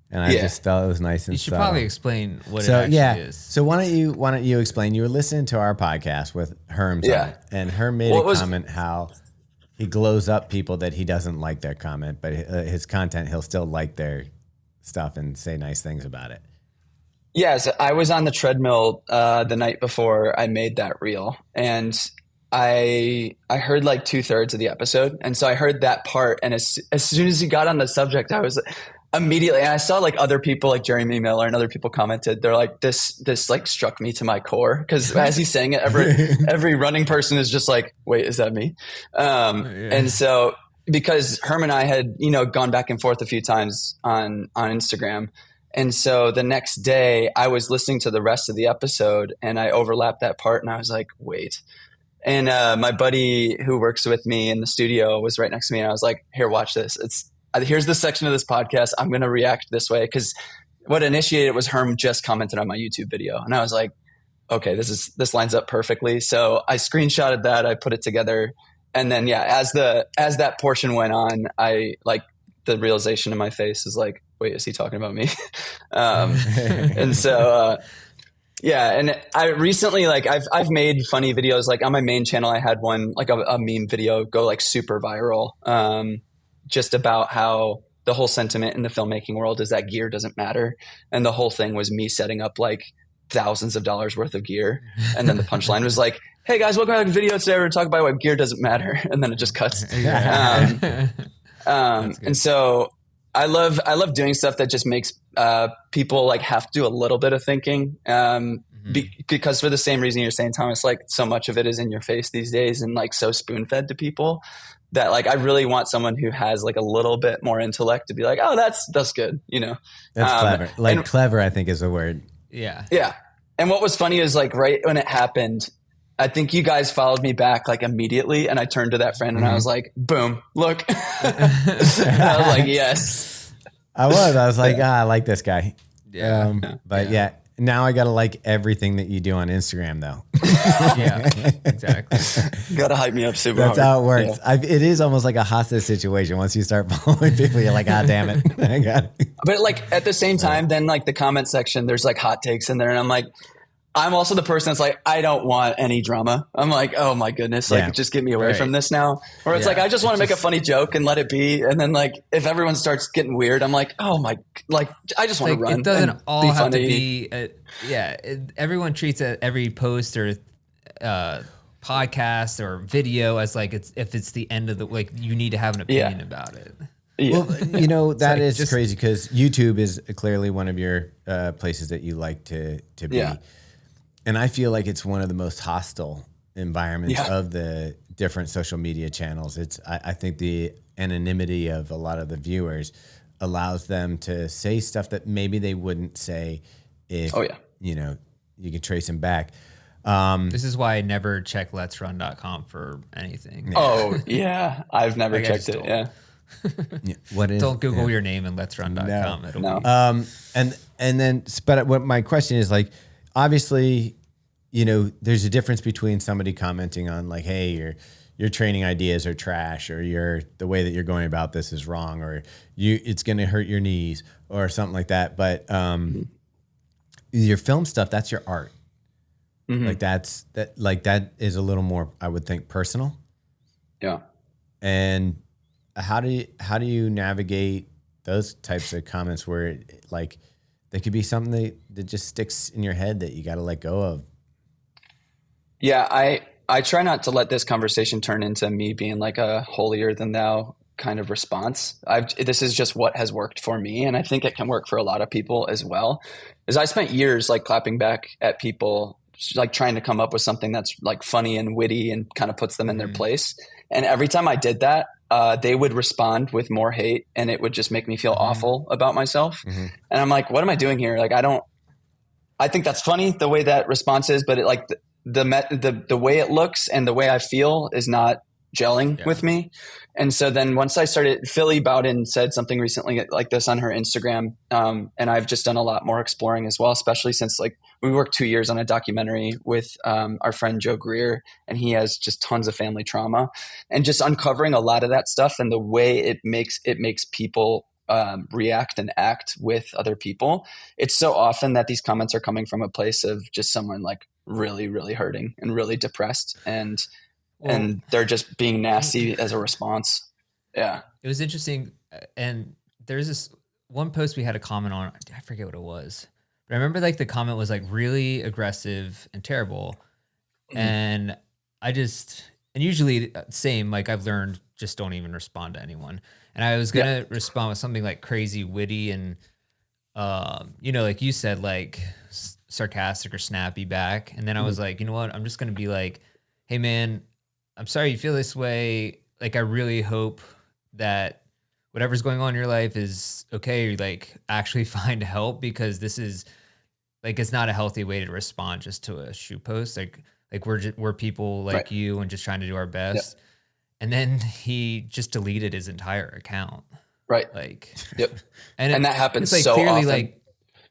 And I just felt it was nice and you should subtle. probably explain what it actually is. So why don't you explain? You were listening to our podcast with Herm, and Herm made a comment how he glows up people that he doesn't like their comment, but his content, he'll still like their stuff and say nice things about it. Yes, I was on the treadmill the night before I made that reel, and I heard like 2/3 of the episode, and so I heard that part, and as soon as he got on the subject, I was immediately, and I saw like other people like Jeremy Miller and other people commented, they're like, this like struck me to my core. Because as he's saying it, every running person is just like, wait, is that me? And so because Herm and I had, gone back and forth a few times on Instagram. And so the next day I was listening to the rest of the episode and I overlapped that part and I was like, wait. And my buddy who works with me in the studio was right next to me and I was like, here, watch this. Here's the section of this podcast. I'm going to react this way. Cause what initiated it was Herm just commented on my YouTube video. And I was like, okay, this lines up perfectly. So I screenshotted that. I put it together. And then, as that portion went on, I like the realization in my face is like, wait, is he talking about me? And so, Yeah, and I recently like I've made funny videos. Like on my main channel, I had one like a meme video go like super viral, just about how the whole sentiment in the filmmaking world is that gear doesn't matter, and the whole thing was me setting up like thousands of dollars worth of gear, and then the punchline was like, "Hey guys, welcome to the video today. We're gonna talk about why gear doesn't matter," and then it just cuts. And so I love doing stuff that just makes people like have to do a little bit of thinking, because for the same reason you're saying, Thomas, like so much of it is in your face these days and like so spoon fed to people that like I really want someone who has like a little bit more intellect to be like, oh, that's good, you know. That's clever. Like clever, I think is the word. Yeah. Yeah. And what was funny is like right when it happened, I think you guys followed me back like immediately, and I turned to that friend and I was like, boom, look. I was like, yes. I was like, I like this guy. Yeah. But yeah, now I got to like everything that you do on Instagram though. Yeah, exactly. Gotta hype me up super That's hard. how it works. Yeah. It is almost like a hostage situation. Once you start following people, you're like, ah, damn it. I got it. But like at the same time, then like the comment section, there's like hot takes in there. And I'm like, I'm also the person that's like, I don't want any drama. I'm like, oh my goodness, like just get me away from this now. Or it's like, I just want to make a funny joke and let it be. And then like, if everyone starts getting weird, I'm like, oh my, like I just want to run. It doesn't all be have funny. to be, everyone treats every post or podcast or video as like if it's the end of the, like you need to have an opinion about it. Yeah. Well, you know, that like is just crazy because YouTube is clearly one of your places that you like to be. Yeah. And I feel like it's one of the most hostile environments of the different social media channels. I think the anonymity of a lot of the viewers allows them to say stuff that maybe they wouldn't say if, you know, you can trace them back. This is why I never check letsrun.com for anything. Oh yeah. I've never checked it. Yeah. What is, Don't Google your name in letsrun.com. No. And then, but what my question is like, obviously, you know, there's a difference between somebody commenting on like, hey, your training ideas are trash, or the way that you're going about this is wrong, or it's going to hurt your knees or something like that. But your film stuff, that's your art. Mm-hmm. Like that is a little more, I would think, personal. Yeah. And how do you navigate those types of comments where like they could be something that just sticks in your head that you got to let go of? Yeah, I try not to let this conversation turn into me being like a holier than thou kind of response. This is just what has worked for me, and I think it can work for a lot of people as well. Is I spent years like clapping back at people, like trying to come up with something that's like funny and witty and kind of puts them in their place. And every time I did that, they would respond with more hate, and it would just make me feel awful about myself. And I'm like, what am I doing here? Like, I think that's funny the way that response is, but it like the way it looks and the way I feel is not gelling with me. And so then once I started, Philly Bowden said something recently like this on her Instagram. And I've just done a lot more exploring as well, especially since like we worked 2 years on a documentary with our friend Joe Greer, and he has just tons of family trauma, and just uncovering a lot of that stuff and the way it makes people react and act with other people. It's so often that these comments are coming from a place of just someone like really, really hurting and really depressed, and they're just being nasty as a response. Yeah. It was interesting. And there's this one post we had a comment on. I forget what it was, but I remember like the comment was like really aggressive and terrible. And usually same, like I've learned, just don't even respond to anyone. And I was going to respond with something like crazy witty and, you know, like you said, like sarcastic or snappy back. And then I was like, you know what? I'm just going to be like, hey man, I'm sorry you feel this way. Like, I really hope that whatever's going on in your life is okay. Or like actually find help, because this is like, it's not a healthy way to respond just to a shoe post. Like we're people like you and just trying to do our best. Yep. And then he just deleted his entire account. Right. Like, and that happens like so clearly often. Like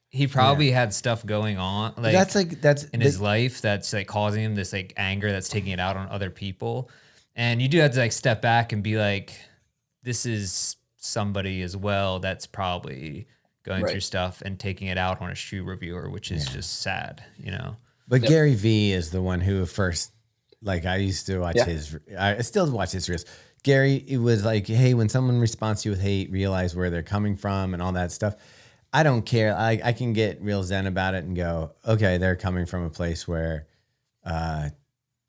he probably had stuff going on, like that's in his life that's like causing him this like anger that's taking it out on other people. And you do have to like step back and be like, this is somebody as well that's probably going through stuff and taking it out on a shoe reviewer, which is just sad, you know? But Gary Vee is the one who first, like I used to watch I still watch his reels. Gary, it was like, hey, when someone responds to you with hate, realize where they're coming from and all that stuff. I don't care. I can get real zen about it and go, okay, they're coming from a place where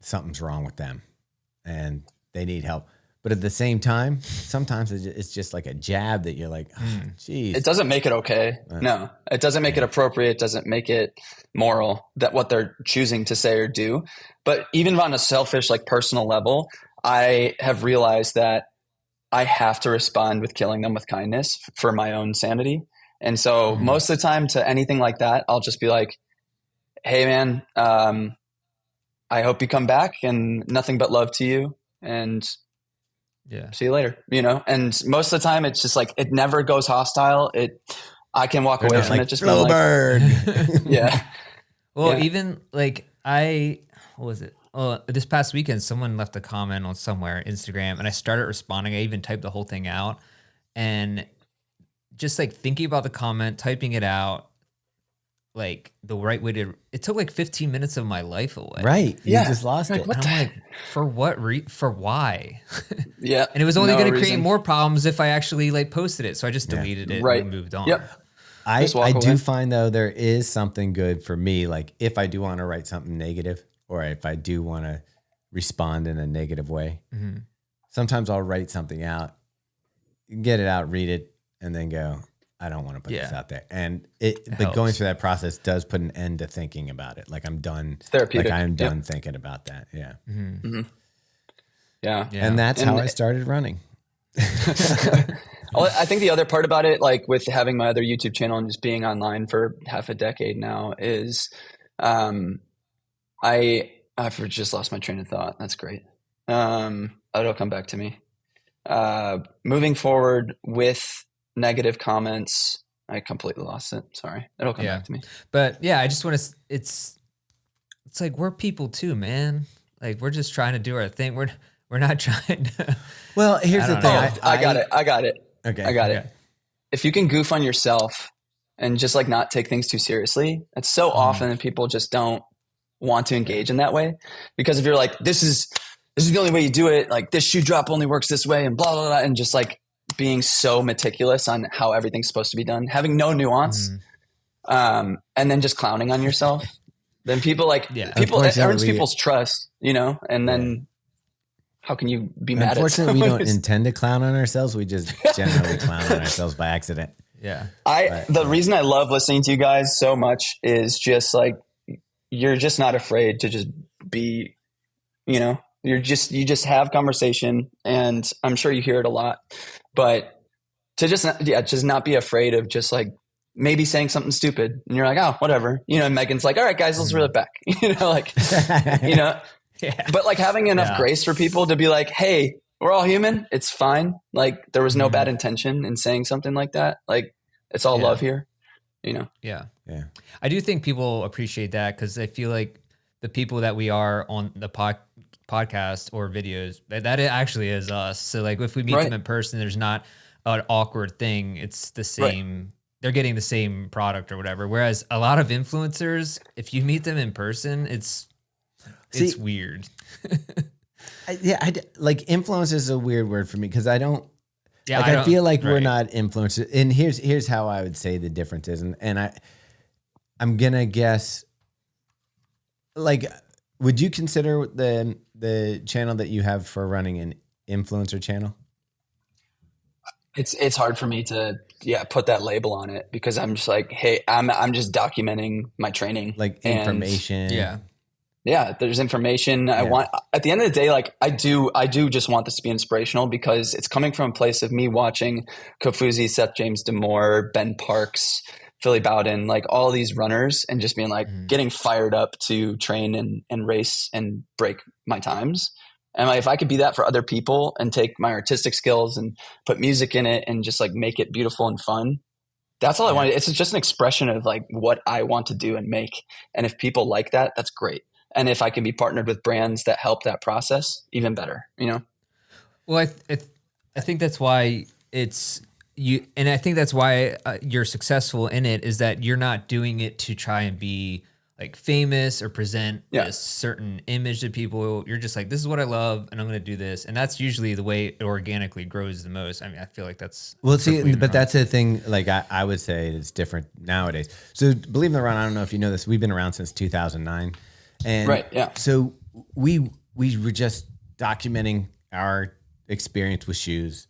something's wrong with them and they need help. But at the same time, sometimes it's just like a jab that you're like, geez. It doesn't make it okay. No, it doesn't make it appropriate. It doesn't make it moral that what they're choosing to say or do. But even on a selfish, like personal level, I have realized that I have to respond with killing them with kindness for my own sanity. And so most of the time to anything like that, I'll just be like, hey man, I hope you come back and nothing but love to you. And see you later, you know? And most of the time it's just like, it never goes hostile. I can walk away from like it. Just Floberg. Yeah. Well, even like what was it? This past weekend, someone left a comment on somewhere, Instagram, and I started responding. I even typed the whole thing out, and just like thinking about the comment, typing it out, like the right way to. It took like 15 minutes of my life away. Right. You just lost it. And I'm like, for what? For why? Yeah. And it was only going to create more problems if I actually like posted it. So I just deleted it and moved on. Yep. I do find though there is something good for me. Like if I do want to write something negative, or if I do want to respond in a negative way, sometimes I'll write something out, get it out, read it, and then go, I don't want to put this out there. And but going through that process does put an end to thinking about it. Like I'm done. It's therapeutic. Like I'm done thinking about that. Yeah. Yeah. And that's how I started running. I think the other part about it, like with having my other YouTube channel and just being online for half a decade now, is I've just lost my train of thought. That's great. It'll come back to me. Moving forward with negative comments, I completely lost it. Sorry. It'll come back to me. But yeah, I just want to, it's like, we're people too, man. Like we're just trying to do our thing. We're not trying to. Well, here's the thing. I got it. Okay. I got it. If you can goof on yourself and just like not take things too seriously, it's so often that people just don't want to engage in that way. Because if you're like, this is the only way you do it, like this shoe drop only works this way and blah, blah, blah, and just like being so meticulous on how everything's supposed to be done, having no nuance, and then just clowning on yourself, then people like, it earns people's trust, you know, and then how can you be mad at Unfortunately, we don't intend to clown on ourselves. We just generally clown on ourselves by accident. Yeah. The reason I love listening to you guys so much is just like, you're just not afraid to just be, you know, you just have conversation, and I'm sure you hear it a lot, but to just not be afraid of just like maybe saying something stupid and you're like, oh, whatever, you know, and Megan's like, all right, guys, let's reel it back, you know, like, you know, but like having enough grace for people to be like, hey, we're all human. It's fine. Like there was no bad intention in saying something like that. Like it's all love here, you know? Yeah. Yeah. I do think people appreciate that, because I feel like the people that we are on the podcast or videos, that it actually is us. So like if we meet them in person, there's not an awkward thing. It's the same. They're getting the same product or whatever. Whereas a lot of influencers, if you meet them in person, it's weird. Like influencer is a weird word for me, because I don't. Yeah, like I feel like we're not influencers. And here's how I would say the difference is, and I'm gonna guess. Like, would you consider the channel that you have for running an influencer channel? It's hard for me to put that label on it, because I'm just like, hey, I'm just documenting my training, like information. Yeah, there's information. I want, at the end of the day, like I do just want this to be inspirational, because it's coming from a place of me watching Kofuzi, Seth James Damore, Ben Parks, Philly Bowden, like all these runners, and just being like getting fired up to train and race and break my times. And like, if I could be that for other people and take my artistic skills and put music in it and just like make it beautiful and fun, that's all I want. It's just an expression of like what I want to do and make. And if people like that, that's great. And if I can be partnered with brands that help that process, even better, you know? Well, I think that's why it's and I think that's why you're successful in it, is that you're not doing it to try and be like famous or present this certain image to people. You're just like, this is what I love and I'm going to do this. And that's usually the way it organically grows the most. I mean, I feel like that's, well, see, but that's the thing. Like I would say it's different nowadays. So believe it or not, I don't know if you know this, we've been around since 2009. And Right, yeah. So we were just documenting our experience with shoes,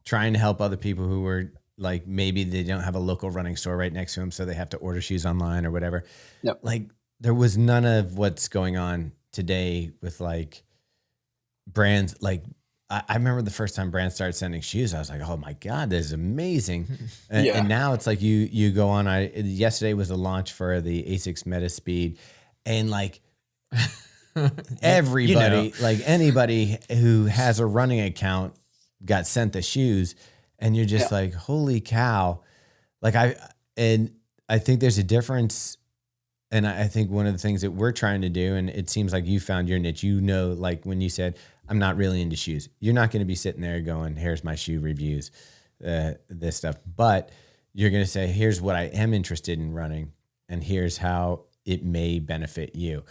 trying to help other people who were like, maybe they don't have a local running store right next to them, so they have to order shoes online or whatever. Yep. Like there was none of what's going on today with like brands. Like I remember the first time brands started sending shoes, I was like, oh my God, this is amazing. And now it's like you go on, yesterday was the launch for the Asics Metaspeed, and like everybody, like anybody who has a running account got sent the shoes, and you're just like, holy cow. Like I think there's a difference. And I think one of the things that we're trying to do, and it seems like you found your niche, like when you said, I'm not really into shoes, you're not going to be sitting there going, here's my shoe reviews, this stuff, but you're going to say, here's what I am interested in running, and here's how it may benefit you,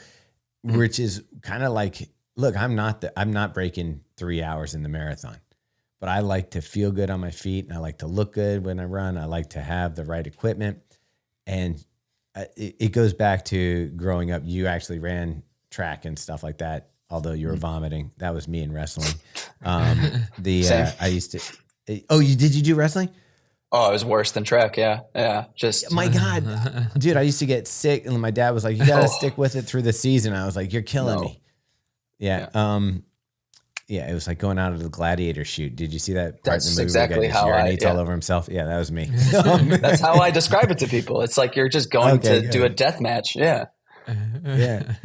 which is kind of like, look, I'm not breaking 3 hours in the marathon, but I like to feel good on my feet, and I like to look good when I run. I like to have the right equipment. And it goes back to growing up. You actually ran track and stuff like that, although you were vomiting. That was me in wrestling. I used to, you do wrestling? Oh, it was worse than track. Yeah. Yeah. Just my God, dude, I used to get sick, and my dad was like, you got to stick with it through the season. I was like, you're killing me. Yeah. Yeah, it was like going out of the gladiator shoot. Did you see that part in the movie? Exactly how urinates all over himself. Yeah, that was me. That's how I describe it to people. It's like you're just going to do a death match. Yeah. Yeah.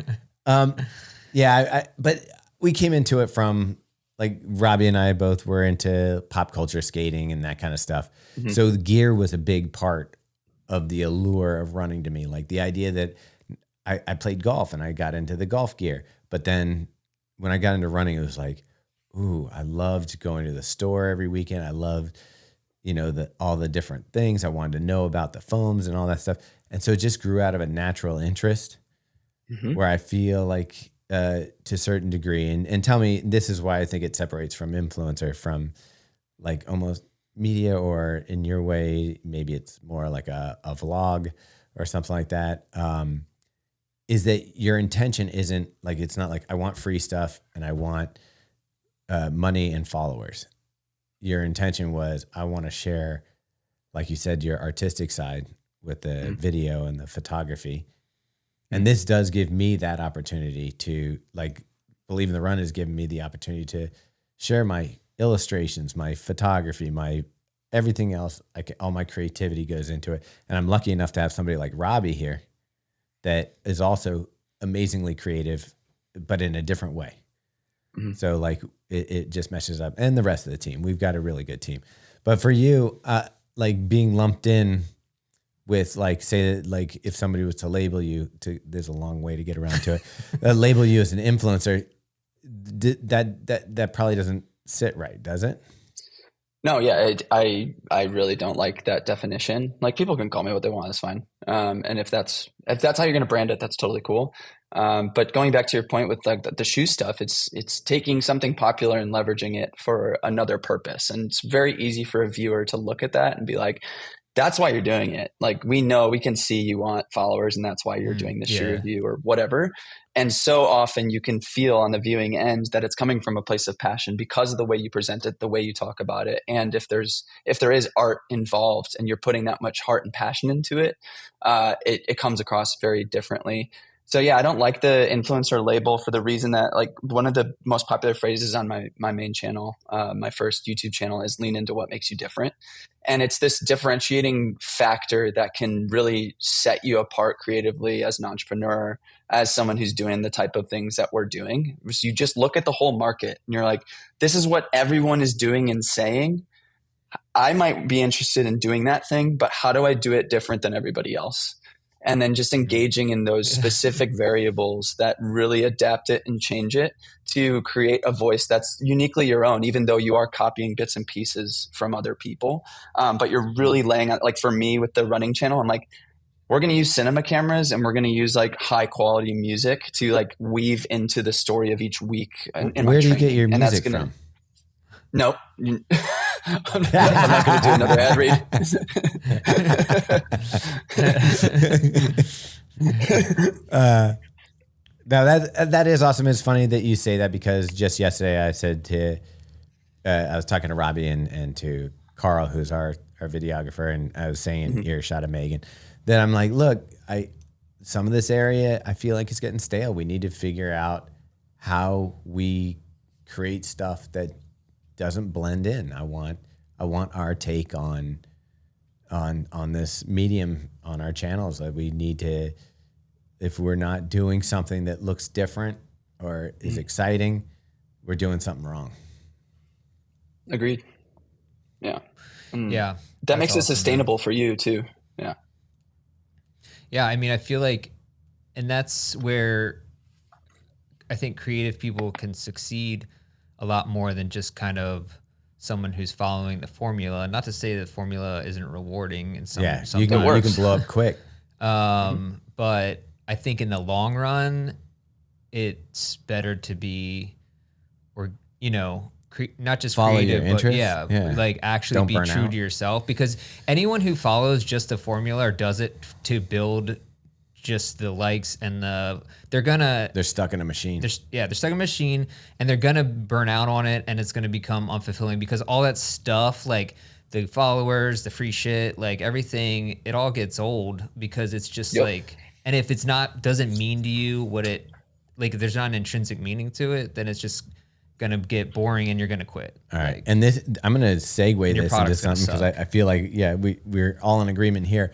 But we came into it from like Robbie and I both were into pop culture skating and that kind of stuff. Mm-hmm. So the gear was a big part of the allure of running to me. Like the idea that I played golf and I got into the golf gear, but then when I got into running, it was like, ooh, I loved going to the store every weekend. I loved, all the different things. I wanted to know about the foams and all that stuff. And so it just grew out of a natural interest where I feel like to a certain degree, and tell me, this is why I think it separates from influencer, from like almost media, or in your way, maybe it's more like a vlog or something like that. Is that your intention isn't like, it's not like I want free stuff and I want money and followers. Your intention was, I want to share, like you said, your artistic side with the video and the photography. And this does give me that opportunity to, like, Believe in the Run has given me the opportunity to share my illustrations, my photography, my everything else. All my creativity goes into it. And I'm lucky enough to have somebody like Robbie here that is also amazingly creative, but in a different way. Mm-hmm. So like it just meshes up, and the rest of the team, we've got a really good team. But for you, like being lumped in with, like, say that, like if somebody was to label you there's a long way to get around to it, label you as an influencer, that probably doesn't sit right, does it? No, yeah, I really don't like that definition. Like, people can call me what they want, it's fine. And if that's how you're going to brand it, that's totally cool. But going back to your point with like the shoe stuff, it's taking something popular and leveraging it for another purpose. And it's very easy for a viewer to look at that and be like, that's why you're doing it. Like, we know, we can see you want followers, and that's why you're doing this shoe review or whatever. And so often you can feel on the viewing end that it's coming from a place of passion because of the way you present it, the way you talk about it. And if there is art involved and you're putting that much heart and passion into it, it comes across very differently. So yeah, I don't like the influencer label for the reason that, like, one of the most popular phrases on my main channel, my first YouTube channel, is lean into what makes you different. And it's this differentiating factor that can really set you apart creatively as an entrepreneur, as someone who's doing the type of things that we're doing. So you just look at the whole market and you're like, this is what everyone is doing and saying. I might be interested in doing that thing, but how do I do it different than everybody else? and then just engaging in those specific variables that really adapt it and change it to create a voice that's uniquely your own, even though you are copying bits and pieces from other people. But you're really laying out, like for me with the running channel, I'm like, we're going to use cinema cameras and we're going to use like high quality music to like weave into the story of each week. Where do you get your music from? Nope. I'm not going to do another ad read. No, that is awesome. It's funny that you say that, because just yesterday I said I was talking to Robbie and to Carl, who's our videographer, and I was saying earshot of Megan, that I'm like, look, some of this area I feel like it's getting stale. We need to figure out how we create stuff that doesn't blend in. I want our take on this medium on our channels. Like, we need to, if we're not doing something that looks different or is exciting, we're doing something wrong. Agreed. Yeah. Yeah. That makes it sustainable for you too. Yeah. Yeah. I mean, I feel like, and that's where I think creative people can succeed a lot more than just kind of someone who's following the formula. Not to say that formula isn't rewarding in some, you can blow up quick. But I think in the long run, it's better to be, or, not just follow creative, your interests. But like actually Don't be burn true out to yourself, because anyone who follows just the formula or does it to build just the likes and they're stuck in a machine. They're stuck in a machine, and they're gonna burn out on it, and it's gonna become unfulfilling, because all that stuff, like the followers, the free shit, like everything, it all gets old, because it's just like, and if it's doesn't mean to you what it, like if there's not an intrinsic meaning to it, then it's just gonna get boring and you're gonna quit. All right. Like, And I'm gonna segue this into something, because I feel like, we're all in agreement here.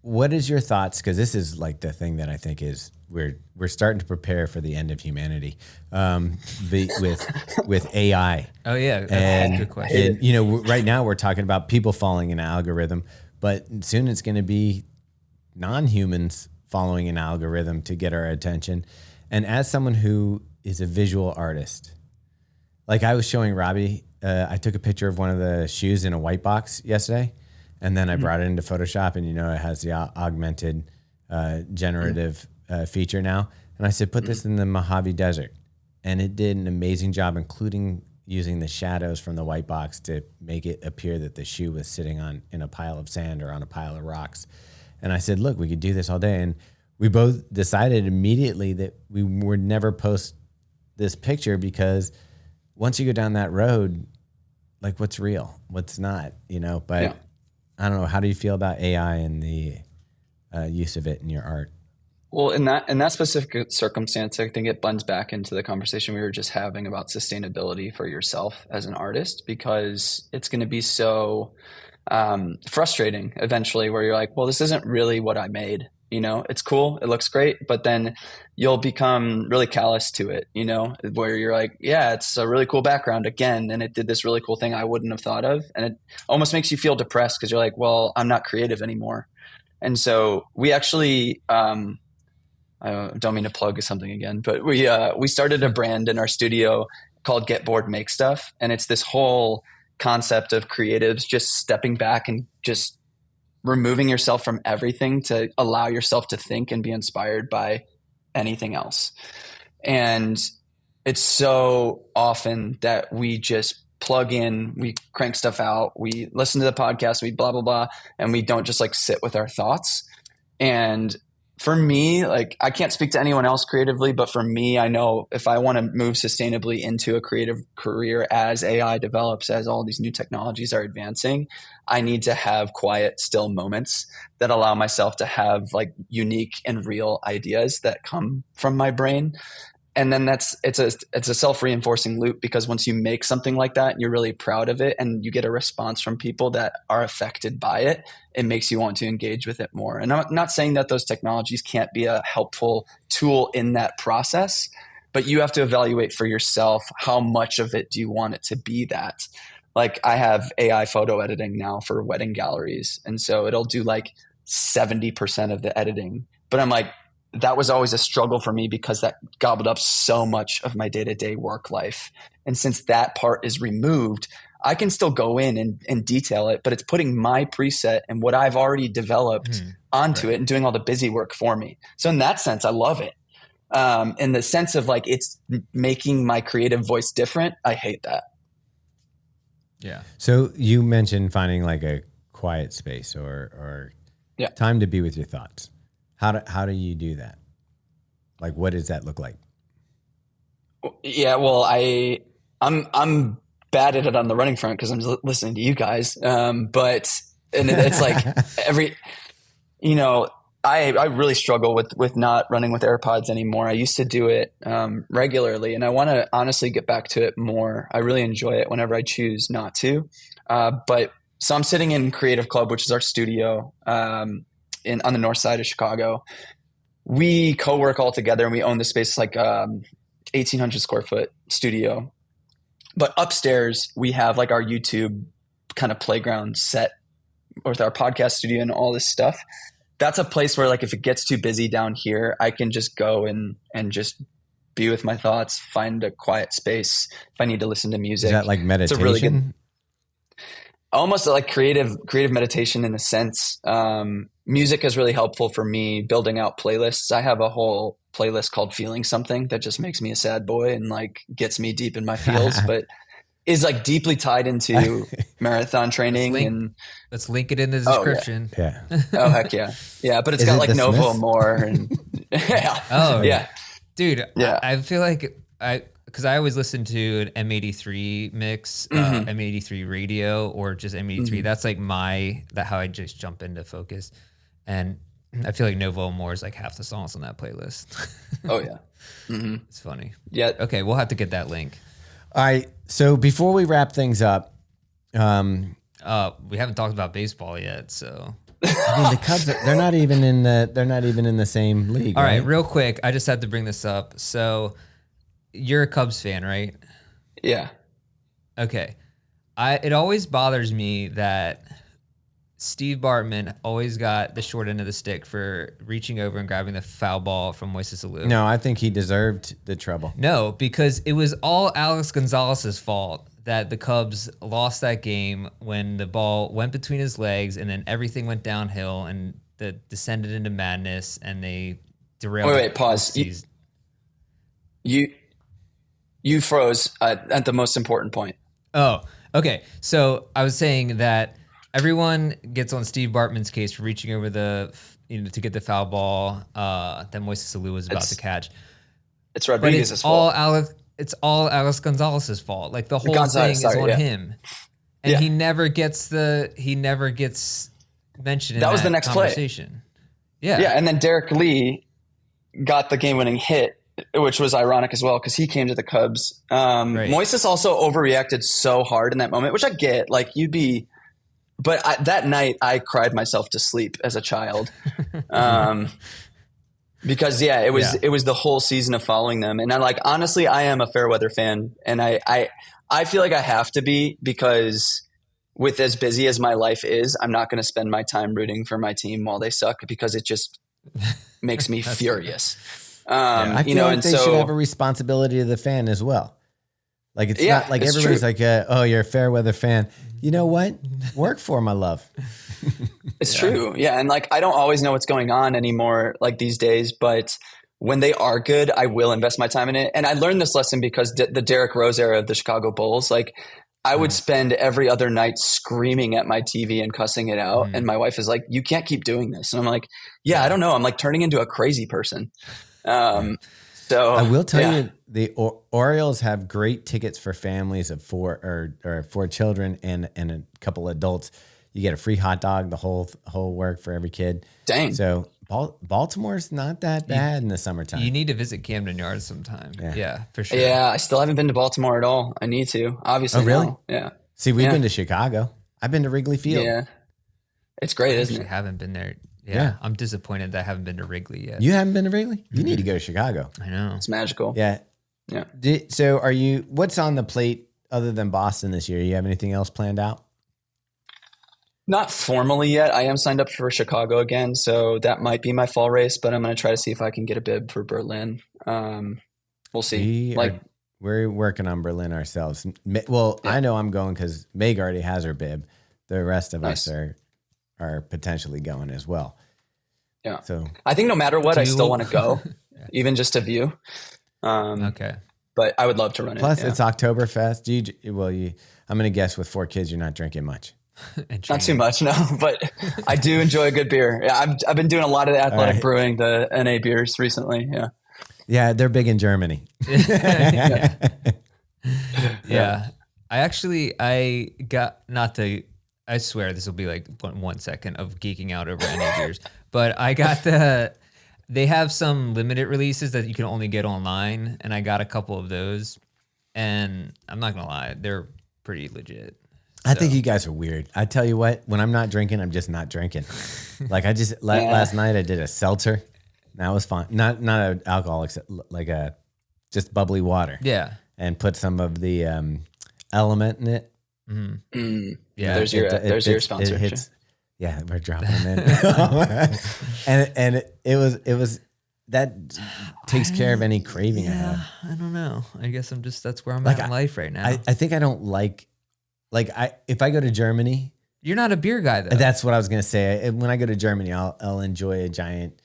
What is your thoughts? Because this is like the thing that I think is we're starting to prepare for the end of humanity, with AI. Oh yeah, that's a good question. And right now we're talking about people following an algorithm, but soon it's going to be non-humans following an algorithm to get our attention. And as someone who is a visual artist, like I was showing Robbie, I took a picture of one of the shoes in a white box yesterday. And then I brought it into Photoshop, and it has the augmented generative feature now. And I said, put this in the Mojave Desert. And it did an amazing job, including using the shadows from the white box to make it appear that the shoe was sitting in a pile of sand or on a pile of rocks. And I said, look, we could do this all day. And we both decided immediately that we would never post this picture, because once you go down that road, like, what's real, what's not, but... Yeah. I don't know. How do you feel about AI and the use of it in your art? Well, in that specific circumstance, I think it blends back into the conversation we were just having about sustainability for yourself as an artist, because it's going to be so frustrating eventually, where you're like, well, this isn't really what I made. It's cool, it looks great, but then you'll become really callous to it, where you're like, yeah, it's a really cool background again, and it did this really cool thing I wouldn't have thought of, and it almost makes you feel depressed, because you're like, well, I'm not creative anymore. And so we actually, I don't mean to plug something again, but we started a brand in our studio called Get Bored Make Stuff, and it's this whole concept of creatives just stepping back and just removing yourself from everything to allow yourself to think and be inspired by anything else. And it's so often that we just plug in, we crank stuff out, we listen to the podcast, we blah, blah, blah, and we don't just like sit with our thoughts. And for me, like, I can't speak to anyone else creatively, but for me, I know if I want to move sustainably into a creative career as AI develops, as all these new technologies are advancing, I need to have quiet, still moments that allow myself to have like unique and real ideas that come from my brain. And then it's a self-reinforcing loop, because once you make something like that, you're really proud of it, and you get a response from people that are affected by it, it makes you want to engage with it more. And I'm not saying that those technologies can't be a helpful tool in that process, but you have to evaluate for yourself, how much of it do you want it to be that. Like, I have AI photo editing now for wedding galleries, and so it'll do like 70% of the editing. But I'm like, that was always a struggle for me because that gobbled up so much of my day-to-day work life. And since that part is removed, I can still go in and detail it, but it's putting my preset and what I've already developed onto it and doing all the busy work for me. So in that sense, I love it. In the sense of like, it's making my creative voice different. I hate that. Yeah. So you mentioned finding like a quiet space or time to be with your thoughts. How do you do that? Like, what does that look like? Yeah, well, I'm bad at it on the running front because I'm listening to you guys. But it's like I really struggle with not running with AirPods anymore. I used to do it regularly, and I want to honestly get back to it more. I really enjoy it whenever I choose not to. So I'm sitting in Creative Club, which is our studio on the north side of Chicago. We co-work all together, and we own the space, like 1,800 square foot studio. But upstairs, we have like our YouTube kind of playground set with our podcast studio and all this stuff. That's a place where, like, if it gets too busy down here, I can just go and just be with my thoughts, find a quiet space if I need to listen to music. Is that like meditation? It's a really good, almost like creative meditation in a sense. Music is really helpful for me building out playlists. I have a whole playlist called Feeling Something that just makes me a sad boy and like gets me deep in my feels, but is like deeply tied into marathon training. Let's link it in the description. Yeah. Oh, heck yeah. Yeah. But it's got like Novo more and yeah. Oh yeah. Dude, yeah. I feel like because I always listen to an M83 mix, M83 radio, or just M83. That's like how I just jump into focus. And I feel like Novo More is like half the songs on that playlist. Oh yeah. Mm-hmm. It's funny. Yeah. Okay. We'll have to get that link. All right. So before we wrap things up, we haven't talked about baseball yet. So I mean, the Cubs, they're not even in the same league. All right. Real quick. I just had to bring this up. So you're a Cubs fan, right? Yeah. Okay. It always bothers me that Steve Bartman always got the short end of the stick for reaching over and grabbing the foul ball from Moises Alou. No, I think he deserved the trouble. No, because it was all Alex Gonzalez's fault that the Cubs lost that game when the ball went between his legs and then everything went downhill and descended into madness and they derailed. Wait, pause. You froze at the most important point. Oh, okay. So I was saying that everyone gets on Steve Bartman's case for reaching over to get the foul ball that Moises Alou was about to catch. It's Rodriguez's fault. It's all Alex Gonzalez's fault. Like the whole thing is on him, and he never gets mentioned in that was the next conversation. Play. Yeah, and then Derek Lee got the game-winning hit, which was ironic as well because he came to the Cubs. Right. Moises also overreacted so hard in that moment, which I get. Like but that night I cried myself to sleep as a child, because it was the whole season of following them, and honestly, I am a Fairweather fan, and I feel like I have to be because with as busy as my life is, I'm not going to spend my time rooting for my team while they suck because it just makes me furious. I feel like they should have a responsibility to the fan as well. Like it's not like everybody's true. Like, oh, you're a Fairweather fan. You know what? Work for my love. It's true. Yeah. And I don't always know what's going on anymore these days, but when they are good, I will invest my time in it. And I learned this lesson because the Derrick Rose era of the Chicago Bulls, I would spend every other night screaming at my TV and cussing it out. And my wife is like, you can't keep doing this. And I'm like, yeah, I don't know. I'm turning into a crazy person. So I will tell you, the Orioles have great tickets for families of four or 4 children and a couple adults. You get a free hot dog, the whole work for every kid. Dang. So Baltimore's not that bad in the summertime. You need to visit Camden Yards sometime. Yeah, for sure. Yeah, I still haven't been to Baltimore at all. I need to. Obviously. Oh, really? No. Yeah. See, we've been to Chicago. I've been to Wrigley Field. Yeah. It's great, isn't it? I haven't been there. Yeah, I'm disappointed that I haven't been to Wrigley yet. You haven't been to Wrigley? You need to go to Chicago. I know. It's magical. Yeah. Yeah. So what's on the plate other than Boston this year? You have anything else planned out? Not formally yet. I am signed up for Chicago again, so that might be my fall race. But I'm going to try to see if I can get a bib for Berlin. We'll see. We're working on Berlin ourselves. Well, yeah. I know I'm going because Meg already has her bib. The rest of us are potentially going as well. Yeah. So I think no matter what, I still want to go, even just to view. Okay. But I would love to run it. Plus, it's Oktoberfest. I'm going to guess with 4 kids, you're not drinking much. Not too much, no. But I do enjoy a good beer. Yeah, I've been doing a lot of the athletic brewing, the NA beers recently. Yeah. Yeah, they're big in Germany. Yeah. I swear this will be like 1 second of geeking out over NA beers, but I got they have some limited releases that you can only get online, and I got a couple of those, and I'm not gonna lie, they're pretty legit. I think you guys are weird. I tell you what, when I'm not drinking, I'm just not drinking. Like last night I did a seltzer. That was fun. Not an alcoholic, like just bubbly water. Yeah. And put some of the element in it. Mm-hmm. Yeah. There's your sponsor. Yeah, we're dropping them in. and it was that takes care of any craving I have. I don't know. I guess that's where I'm at in life right now. I think I don't if I go to Germany. You're not a beer guy though. That's what I was gonna say. When I go to Germany, I'll enjoy a giant,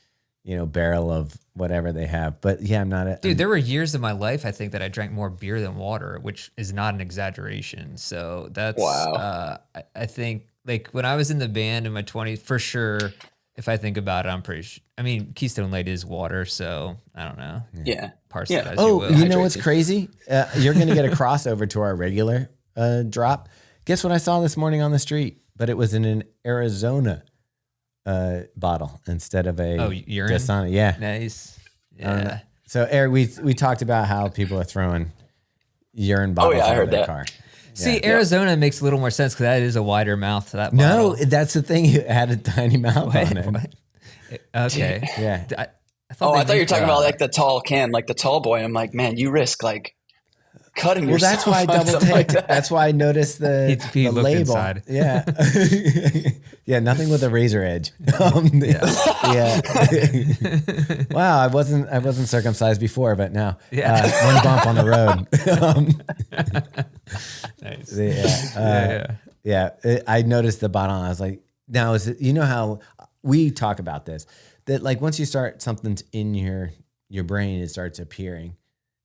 barrel of whatever they have. But yeah, I'm not dude. There were years of my life I think that I drank more beer than water, which is not an exaggeration. So that's wow. I think like when I was in the band in my 20s, for sure. If I think about it, I'm pretty sure. I mean, Keystone Light is water, so I don't know. Yeah. Parse it as you will. You know what's crazy? You're gonna get a crossover to our regular drop. Guess what I saw this morning on the street? But it was in an Arizona bottle instead of a urine. Dasana. Yeah, nice. Yeah. So Eric, we talked about how people are throwing urine bottles out of their car. See, Arizona makes a little more sense because that is a wider mouth to that bottle. No, that's the thing. You had a tiny mouth on it. What? Okay. Yeah. I thought you were talking about like the tall can, like the tall boy. I'm like, man, you risk like cutting yourself. Well, that's why I double take. That's why I noticed the label. Inside. Yeah. Yeah. Nothing with a razor edge. Wow. I wasn't circumcised before, but now one bump on the road. Nice. Yeah. I noticed the bottle and I was like, now how we talk about this, that like once you start something's in your brain, it starts appearing.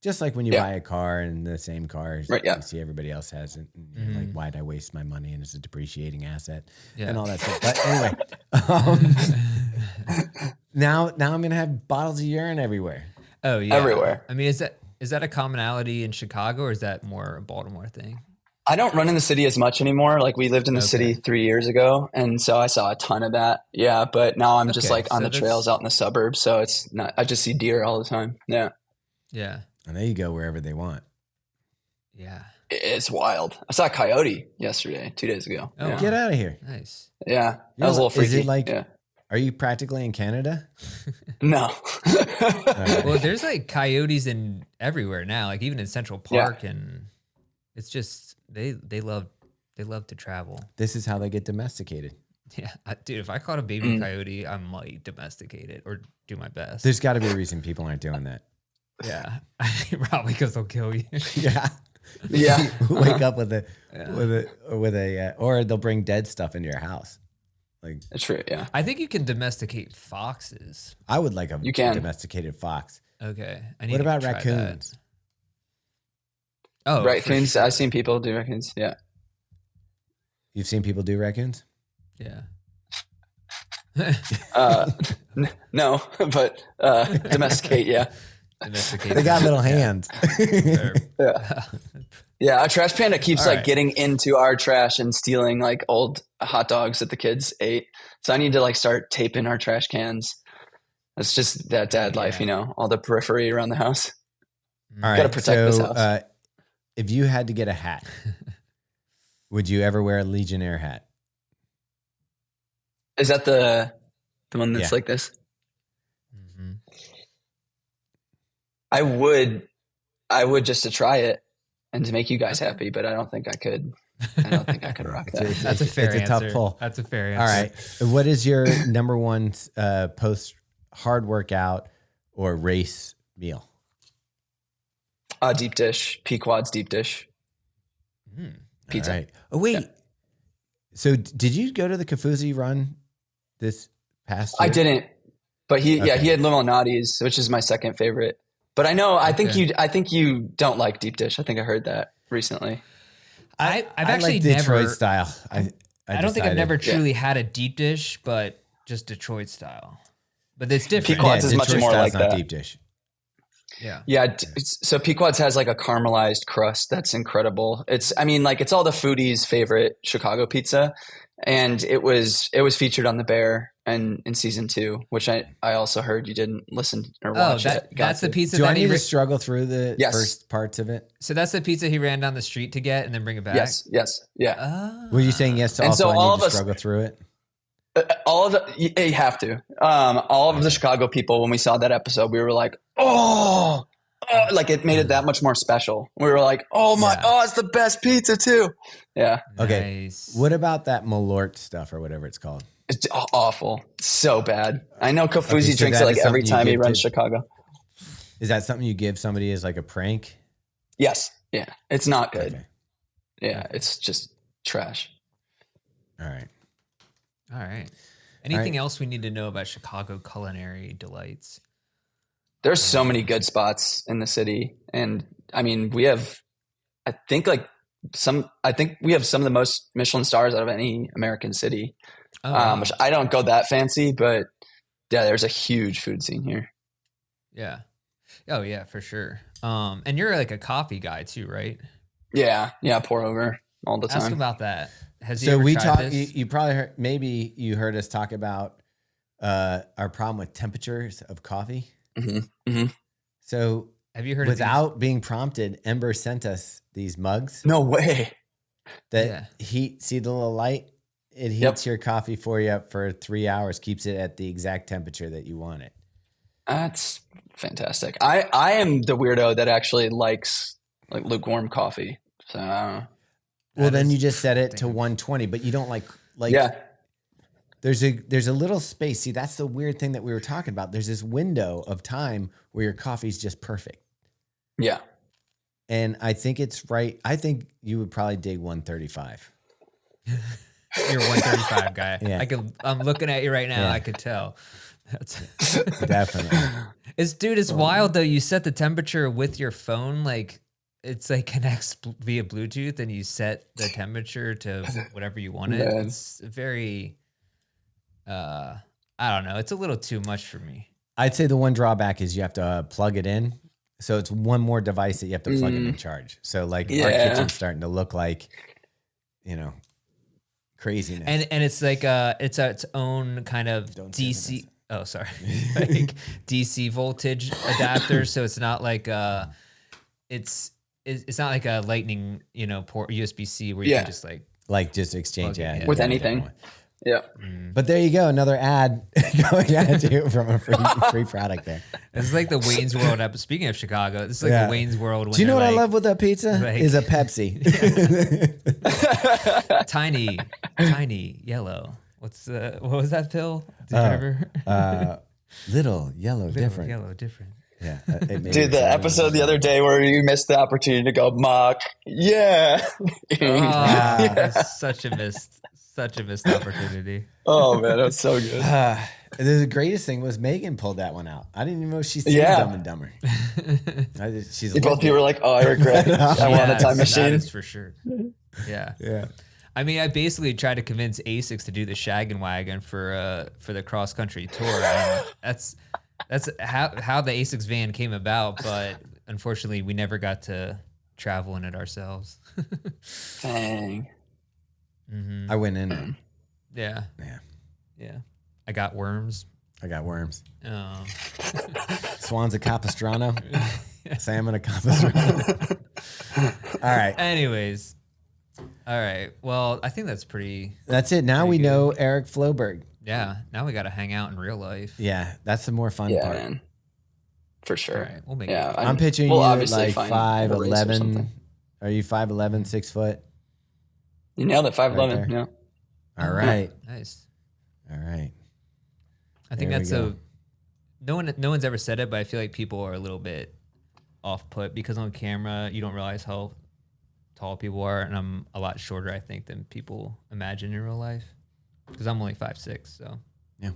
Just like when you buy a car and the same car, you see everybody else has it. And you're like, why'd I waste my money? And it's a depreciating asset and all that stuff. But anyway, now I'm going to have bottles of urine everywhere. Oh yeah. Everywhere. I mean, is that a commonality in Chicago or is that more a Baltimore thing? I don't run in the city as much anymore. Like we lived in the city 3 years ago. And so I saw a ton of that. Yeah. But now I'm just like on the trails out in the suburbs. So it's not, I just see deer all the time. Yeah. Yeah. And there you go wherever they want. Yeah. It's wild. I saw a coyote yesterday, 2 days ago. Oh, Get out of here. Nice. Yeah. That was a little freaky. Is it like, are you practically in Canada? No. Well, there's like coyotes in everywhere now, like even in Central Park. And it's just, they love to travel. This is how they get domesticated. Yeah. Dude, if I caught a baby coyote, I might domesticate it or do my best. There's got to be a reason people aren't doing that. Yeah, probably because they'll kill you. Yeah. Wake up with a or they'll bring dead stuff into your house. Like that's true. Yeah. I think you can domesticate foxes. I would like a domesticated fox. Okay. What about raccoons? That. Oh, raccoons. Sure. I've seen people do raccoons. Yeah. You've seen people do raccoons? Yeah. No, but domesticate. Yeah. They got little hands. Yeah, our trash panda keeps getting into our trash and stealing like old hot dogs that the kids ate. So I need to like start taping our trash cans. It's just that dad life, all the periphery around the house. All right, gotta protect this house. If you had to get a hat, would you ever wear a Legionnaire hat? Is that the one that's like this? Mm-hmm. I would just to try it and to make you guys happy, but I don't think I could. I don't think I could rock that. That's a fair It's a tough answer. pull. That's a fair All answer. right. What is your number one post hard workout or race meal? Deep dish, Pequod's deep dish. Pizza. All right. Oh, wait. Yeah. So did you go to the Kafuzi run this past year? I didn't, but he Okay. had Limonati's, which is my second favorite. But I know, I think you don't like deep dish. I think I heard that recently. I've I actually like Detroit never style. I don't think I've decided. never truly had a deep dish, but just Detroit style. But it's different. Pequod's is much Detroit more style's like not that. deep dish. Yeah. Yeah. So Pequod's has like a caramelized crust that's incredible. It's all the foodies' favorite Chicago pizza. And it was featured on The Bear and in season 2, which I also heard you didn't listen or watch. That's the pizza Do that I he need to struggle through the Yes. first parts of it? So that's the pizza he ran down the street to get and then bring it back? Yes. Yeah. Oh. Were you saying yes to And also so I all need of to us- struggle through it? All of the you have to. All of the Chicago people, when we saw that episode, we were like, oh, like it made it that much more special. We were like, oh my, Yeah. it's the best pizza too. Yeah, Okay. Nice. What about that Malort stuff or whatever it's called? it's awful, so bad. I know Kofuzi Okay, so drinks that it like is every something you time he give runs to- Chicago. Is that something you give somebody as like a prank? Yes, yeah, it's not good. Okay. Yeah, it's just trash. All right. All right. Anything else we need to know about Chicago culinary delights? There's so many good spots in the city, and I mean, we have, I think we have some of the most Michelin stars out of any American city. Oh, wow. Which I don't go that fancy, but yeah, there's a huge food scene here. Yeah. Oh, yeah, for sure. And you're like a coffee guy too, right? Yeah, pour over all the Ask time. about that. Has he So ever we tried talked. this? You probably heard. Maybe you heard us talk about our problem with temperatures of coffee. Mm-hmm. So Have you heard without being prompted, Ember sent us these mugs No way. that heat. See the little light? It heats your coffee for you for 3 hours, keeps it at the exact temperature that you want it. That's fantastic. I am the weirdo that actually likes like lukewarm coffee. So Well, then is you just set it to damn. 120, but you don't like. yeah, There's a little space. See, that's the weird thing that we were talking about. There's this window of time where your coffee's just perfect. yeah. And I think it's right. I think you would probably dig 135. You're a 135 guy. Yeah. I'm looking at you right now. Yeah. I could tell. That's Definitely. it's wild though. You set the temperature with your phone, like it's like connects via Bluetooth, and you set the temperature to whatever you want it. Man. It's very, I don't know. It's a little too much for me. I'd say the one drawback is you have to plug it in. So it's one more device that you have to plug in and charge. So like our Yeah. kitchen's starting to look like, craziness. And it's like it's its own kind of Don't say DC. Oh, sorry, like DC voltage adapter. So it's not like it's not like a lightning port USB-C where you Yeah. can just like just exchange Okay, ad yeah. With Yeah, anything. definitely. Yeah. But there you go, another ad going at you from a free product there. It's like the Wayne's World episode. Speaking of Chicago, this is like Yeah. the Wayne's World. When Do you know what they're I like, love with that pizza? like- Is a Pepsi. Tiny yellow. What was that pill? Did you ever? Little yellow different. Yellow different. Yeah, it made me Dude, the excited. episode the other day where you missed the opportunity to go mock. Yeah. It's such a missed opportunity. Oh man, that's so good. The greatest thing was Megan pulled that one out. I didn't even know she's seen Yeah. Dumb and Dumber. She's You both of you were like, "Oh, I regret. I want a time That machine." is for sure. Yeah. yeah. I mean, I basically tried to convince Asics to do the Shaggin' Wagon for the cross country tour. And that's how the Asics van came about, but unfortunately, we never got to travel in it ourselves. Dang. I went in it. Yeah, Yeah. yeah. I got worms. I got worms. Oh. Swans a Capistrano. Salmon a Capistrano. All right. Anyways, all right. Well, I think that's pretty. That's it. Now we Pretty good. know Eric Floberg. Yeah. Now we got to hang out in real life. Yeah, that's the more fun Yeah, part. man. For sure. All right, we'll make Yeah, it. I'm picturing we'll you at obviously like find a race or 5'11". something. Are you 5'11", 6 foot? You nailed it. 5'11". there. Yeah. All right. Nice. All right. I think There we that's go. no one's ever said it, but I feel like people are a little bit off put because on camera you don't realize how tall people are, and I'm a lot shorter, I think, than people imagine in real life. Because I'm only 5'6", so Yeah.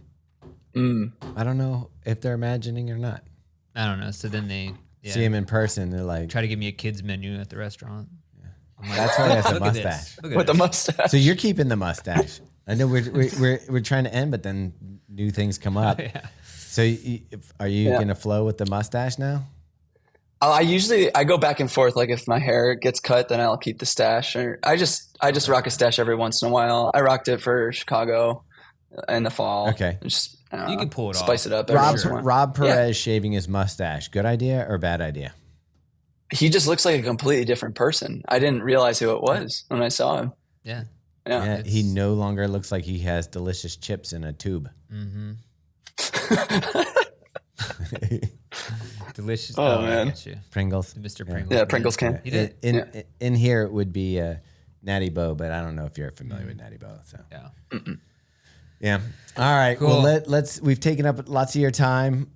Mm. I don't know if they're imagining or not. I don't know. So then they See him in person, they're like, try to give me a kid's menu at the restaurant. I'm like, that's why he has a look at this. mustache. Look at With the this. mustache. So you're keeping the mustache. I know we're trying to end, but then new things come up. Yeah. So are you Yeah. gonna flow with the mustache now? I go back and forth. Like if my hair gets cut, then I'll keep the stash. Or I just rock a stash every once in a while. I rocked it for Chicago in the fall. Okay. Just, I don't You know, can pull it off. spice it up. every Rob once in a while. Rob Perez shaving his mustache. Good idea or bad idea? He just looks like a completely different person. I didn't realize who it was when I saw him. Yeah. Yeah. Yeah, he no longer looks like he has delicious chips in a tube. Mm-hmm. Delicious. Oh, I man. get you. Pringles. Mr. Yeah. Pringles. Yeah, Pringles can. He did. In here it would be Natty Bo, but I don't know if you're familiar with Natty Bo. So Yeah. yeah. All right. Cool. Well, we've taken up lots of your time.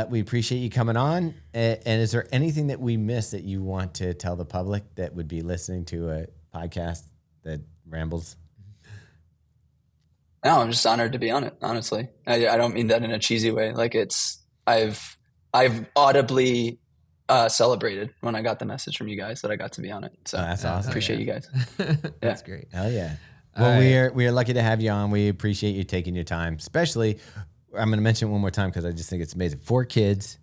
We appreciate you coming on. And is there anything that we missed that you want to tell the public that would be listening to a podcast that rambles? No, I'm just honored to be on it. Honestly, I don't mean that in a cheesy way. Like I've audibly celebrated when I got the message from you guys that I got to be on it. So That's awesome. appreciate you guys. That's great. Hell yeah. All Well, right. we are lucky to have you on. We appreciate you taking your time, especially. I'm going to mention it one more time because I just think it's amazing. 4 kids,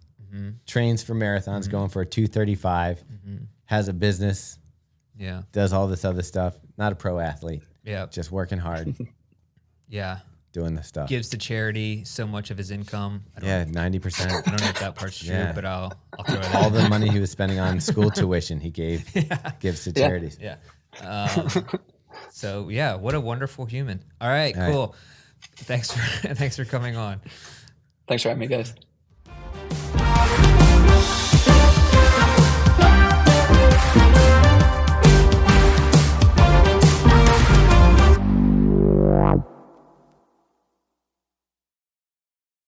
trains for marathons, going for a 235, has a business, Yeah. does all this other stuff. Not a pro athlete, Yeah. just working hard, Yeah. doing the stuff. Gives to charity so much of his income. I don't, Yeah, 90%. I don't know if that part's true, Yeah. but I'll throw it All out. the money he was spending on school tuition, he gives to charities. Yeah. So yeah, what a wonderful human. All right, All right. cool. Thanks for coming on. Thanks for having me, guys.